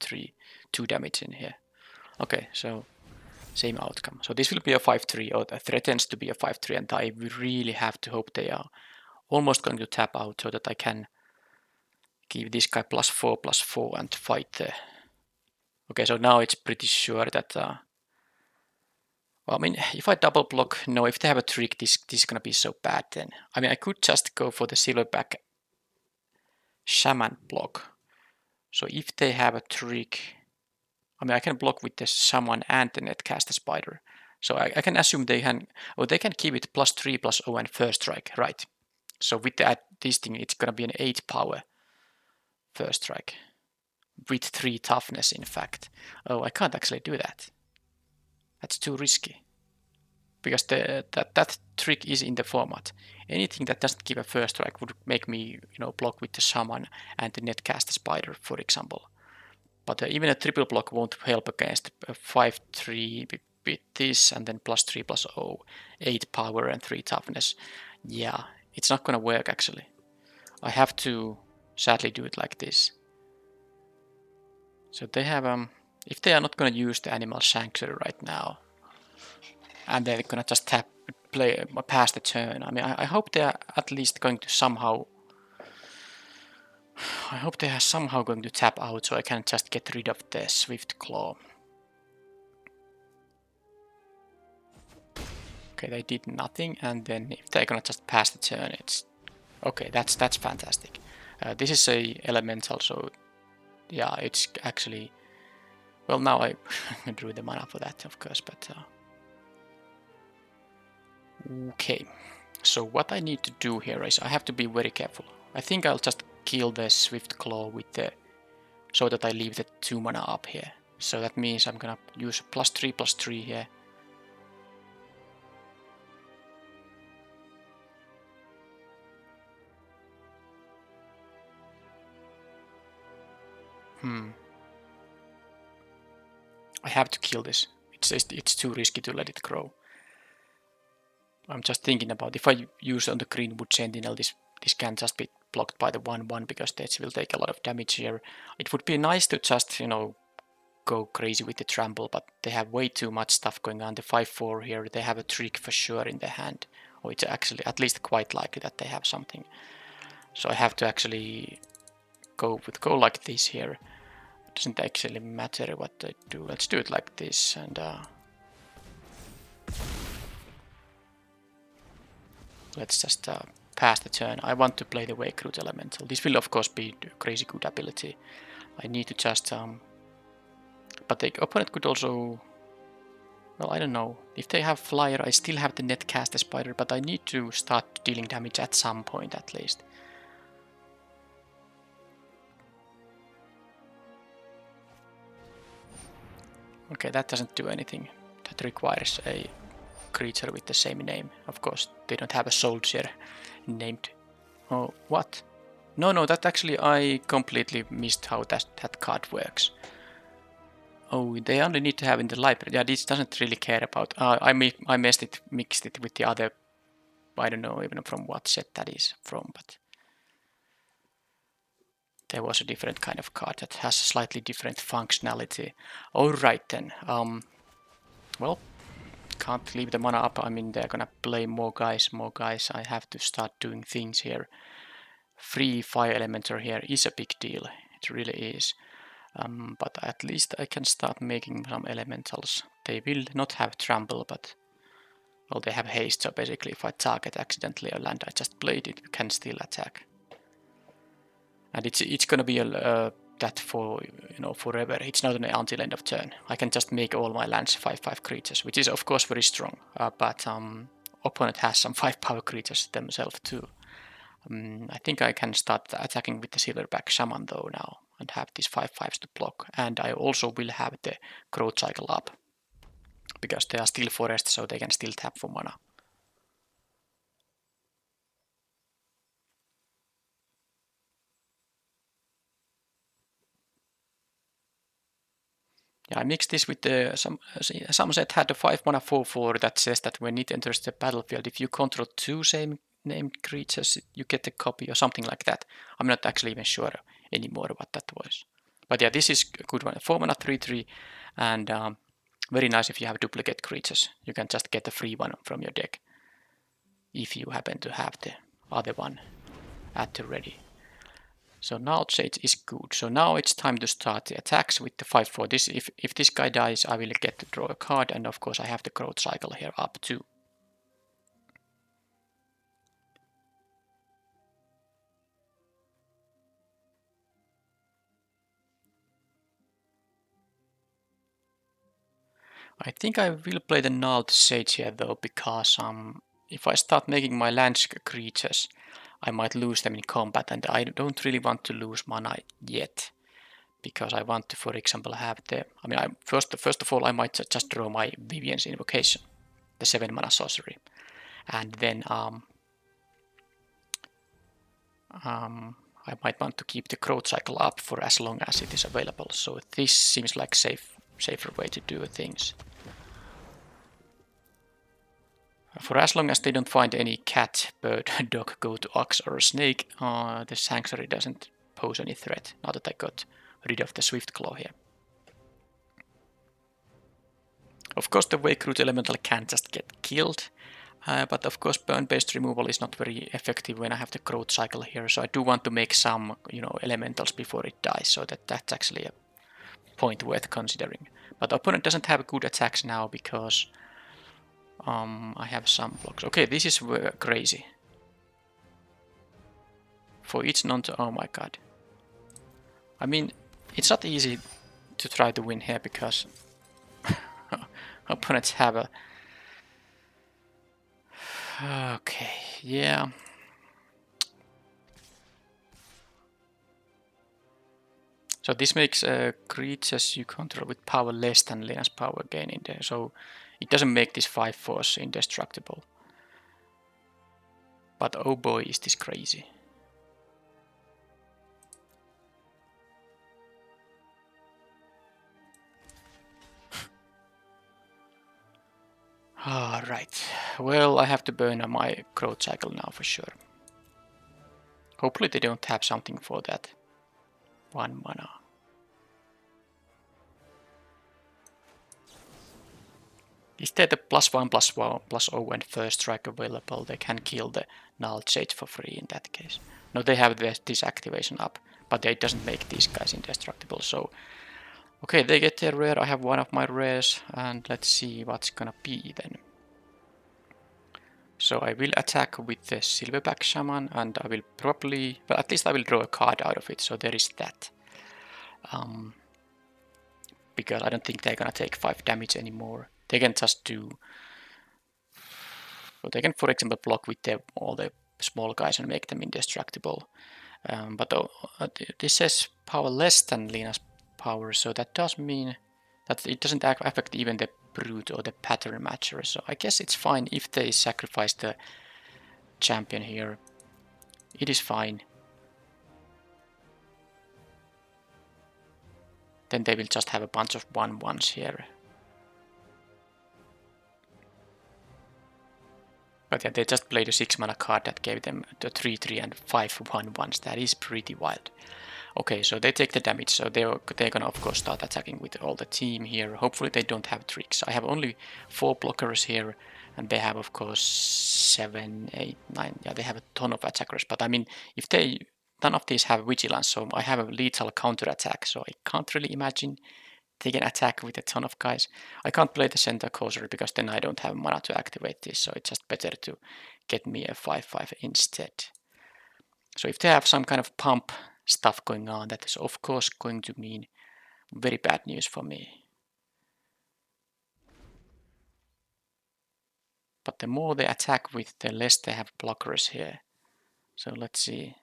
2 damage in here. Okay, so same outcome. So this will be a 5-3, or threatens to be a 5-3, and I really have to hope they are almost going to tap out so that I can give this guy +4/+4 and fight the... Okay, so now it's pretty sure that... well, I mean, if I double block, no, if they have a trick, this is gonna be so bad then. I mean, I could just go for the silverback shaman block. So if they have a trick, I mean, I can block with the shaman and the netcaster spider. So I can assume they can, or they can keep it +3/+0 and first strike, right? So with this thing, it's gonna be an 8 power first strike with 3 toughness, in fact. Oh, I can't actually do that. That's too risky. Because that trick is in the format. Anything that doesn't give a first strike would make me, block with the shaman and the netcaster spider, for example. But even a triple block won't help against a 5-3 with this, and then +3/+0, 8 power and 3 toughness. Yeah, it's not gonna work actually. I have to sadly do it like this. So they have if they are not gonna use the animal sanctuary right now, and they're gonna just pass the turn. I mean, I hope they are at least going to somehow... I hope they are somehow going to tap out so I can just get rid of the Swift Claw. Okay, they did nothing, and then if they're gonna just pass the turn, it's... Okay, that's fantastic. This is a elemental, so yeah, it's actually... Well, now I drew the mana for that, of course, but... Okay, so what I need to do here is I have to be very careful. I think I'll just kill the Swift Claw with the... so that I leave the 2 mana up here. So that means I'm gonna use +3/+3 here. I have to kill this. It's too risky to let it grow. I'm just thinking about if I use on the Greenwood Sentinel, this can just be blocked by the 1/1 because they will take a lot of damage here. It would be nice to just, go crazy with the trample, but they have way too much stuff going on. The 5/4 here, they have a trick for sure in their hand. Or it's actually at least quite likely that they have something. So I have to actually go like this here. It doesn't actually matter what I do. Let's do it like this, and let's just pass the turn. I want to play the Wake Root Elemental. This will of course be a crazy good ability. I need to just... but the opponent could also... Well, I don't know. If they have Flyer, I still have the Netcaster Spider, but I need to start dealing damage at some point at least. Okay, that doesn't do anything. That requires a creature with the same name. Of course, they don't have a soldier named... Oh, what? No, that actually I completely missed how that card works. Oh, they only need to have in the library. Yeah, this doesn't really care about... I mixed it with the other... I don't know even from what set that is from, but... There was a different kind of card that has a slightly different functionality. Alright then. Well, can't leave the mana up. I mean, they're gonna play more guys. I have to start doing things here. Free fire elemental here is a big deal. It really is. But at least I can start making some elementals. They will not have trample, but... Well, they have haste, so basically if I target accidentally a land I just played, it can still attack. And it's gonna be that for forever. It's not until end of turn. I can just make all my lands 5/5 creatures, which is of course very strong. But opponent has some 5 power creatures themselves too. I think I can start attacking with the silverback shaman though now, and have these 5/5s to block. And I also will have the growth cycle up, because they are still forests, so they can still tap for mana. Yeah, I mixed this with some set had a 5 mana 4/4 that says that when it enters the battlefield, if you control 2 same named creatures, you get a copy or something like that. I'm not actually even sure anymore what that was. But yeah, this is a good one. 4-mana 3/3, and very nice if you have duplicate creatures. You can just get a free one from your deck if you happen to have the other one at the ready. So now Sage is good. So now it's time to start the attacks with the 5/4. This, if this guy dies, I will get to draw a card, and of course I have the growth cycle here up too. I think I will play the Gnarled Sage here though, because if I start making my land creatures, I might lose them in combat, and I don't really want to lose mana yet, because I want to, for example, have the. I mean, first of all, I might just draw my Vivian's Invocation, the 7-mana sorcery, and then I might want to keep the growth cycle up for as long as it is available. So this seems like safer way to do things. For as long as they don't find any cat, bird, dog, goat, ox, or snake, the sanctuary doesn't pose any threat. Now that I got rid of the Swift Claw here. Of course, the Wake Root Elemental can just get killed, but of course, burn-based removal is not very effective when I have the growth cycle here. So I do want to make some, elementals before it dies, so that's actually a point worth considering. But the opponent doesn't have good attacks now because I have some blocks. Okay, this is crazy. For each oh my god. I mean, it's not easy to try to win here because opponents have a... Okay, yeah. So this makes creatures you control with power less than Lena's power gain in there. So it doesn't make this 5/4 indestructible. But oh boy, is this crazy. Alright, well, I have to burn my growth cycle now for sure. Hopefully they don't have something for that 1 mana. Is there the +1/+0 and first strike available? They can kill the Gnarled Sage for free in that case. No, they have this activation up, but it doesn't make these guys indestructible. So, okay, they get their rare. I have one of my rares, and let's see what's gonna be then. So I will attack with the Silverback Shaman, and I will probably, well, at least I will draw a card out of it. So there is that. Because I don't think they're gonna take 5 damage anymore. They can just do. So they can, for example, block with all the small guys and make them indestructible. But this says power less than Lena's power, so that does mean that it doesn't affect even the brute or the pattern matcher. So I guess it's fine if they sacrifice the champion here. It is fine. Then they will just have a bunch of 1/1s here. But yeah, they just played a 6-mana card that gave them the 3/3 and 5 1/1s. That is pretty wild. Okay, so they take the damage, so they're gonna of course start attacking with all the team here. Hopefully they don't have tricks. I have only 4 blockers here, and they have of course 7, 8, 9. Yeah, they have a ton of attackers. But I mean, if none of these have vigilance, so I have a lethal counter attack. So I can't really imagine they can attack with a ton of guys. I can't play the center causer because then I don't have mana to activate this, so it's just better to get me a 5/5 instead. So if they have some kind of pump stuff going on, that is of course going to mean very bad news for me. But the more they attack with, the less they have blockers here. So let's see.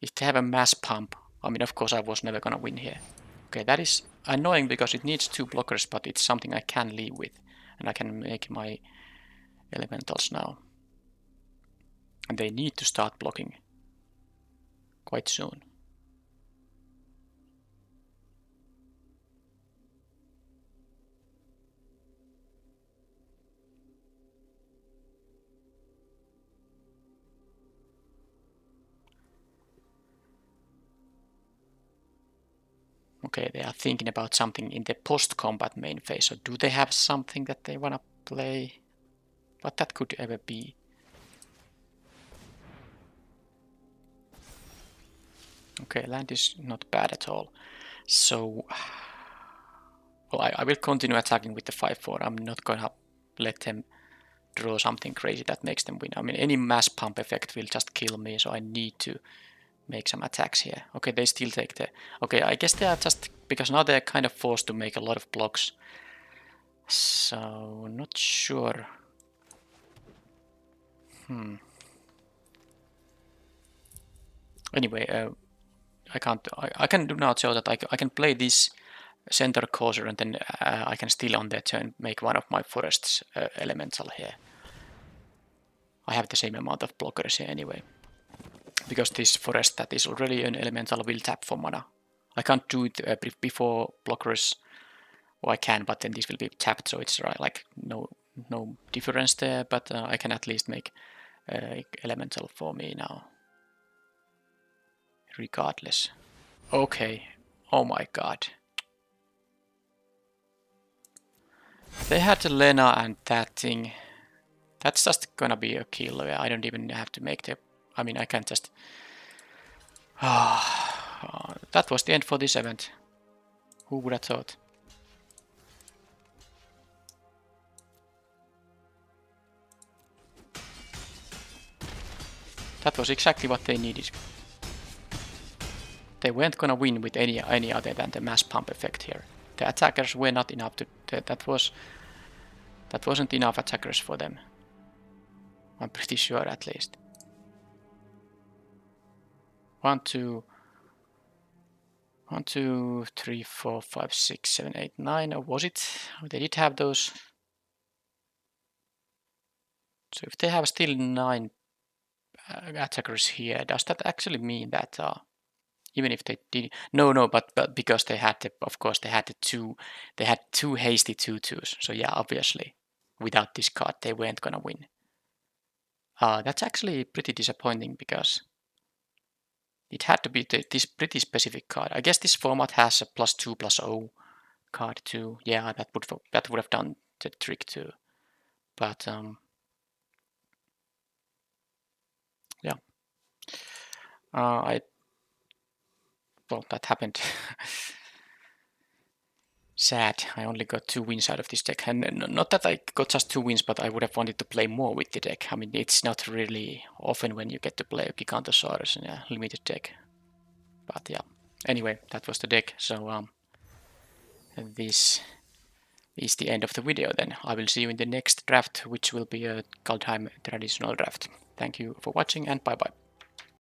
If they have a mass pump, I mean, of course I was never gonna win here. Okay, that is annoying because it needs 2 blockers, but it's something I can live with. And I can make my elementals now. And they need to start blocking quite soon. Okay, they are thinking about something in the post-combat main phase. So do they have something that they want to play? What that could ever be? Okay, land is not bad at all. So, well, I will continue attacking with the 5-4. I'm not gonna let them draw something crazy that makes them win. I mean, any mass pump effect will just kill me, so I need to make some attacks here. Okay, they still take the... Okay, I guess they are just... Because now they're kind of forced to make a lot of blocks. So, not sure. Anyway, I can't... I can do now so that I can play this center causer and then I can still on their turn make one of my forests elemental here. I have the same amount of blockers here anyway. Because this forest that is already an elemental will tap for mana. I can't do it before blockers, or I can, but then this will be tapped, so it's like no difference there, but I can at least make elemental for me now. Regardless. Okay. Oh my god. They had Lena and that thing. That's just gonna be a kill. I don't even have to make the... I mean, I can just... that was the end for this event. Who would have thought? That was exactly what they needed. They weren't gonna win with any other than the mass pump effect here. The attackers were not enough to... That wasn't enough attackers for them. I'm pretty sure, at least. 1, 2, 3, 4, 5, 6, 7, 8, 9. Or was it? They did have those. So if they have still 9 attackers here, does that actually mean that even if they did... No, but because they had the... Of course, they had the 2... They had 2 hasty 2/2s. So yeah, obviously, without this card, they weren't gonna win. That's actually pretty disappointing because it had to be this pretty specific card. I guess this format has a +2/+0 card too. Yeah, that would have done the trick too. But yeah, well, that happened. Sad. I only got 2 wins out of this deck, and not that I got just 2 wins, but I would have wanted to play more with the deck. I mean, it's not really often when you get to play a Gigantosaurus in a limited deck. But yeah. Anyway, that was the deck. So this is the end of the video then. I will see you in the next draft, which will be a Kaldheim traditional draft. Thank you for watching and bye bye.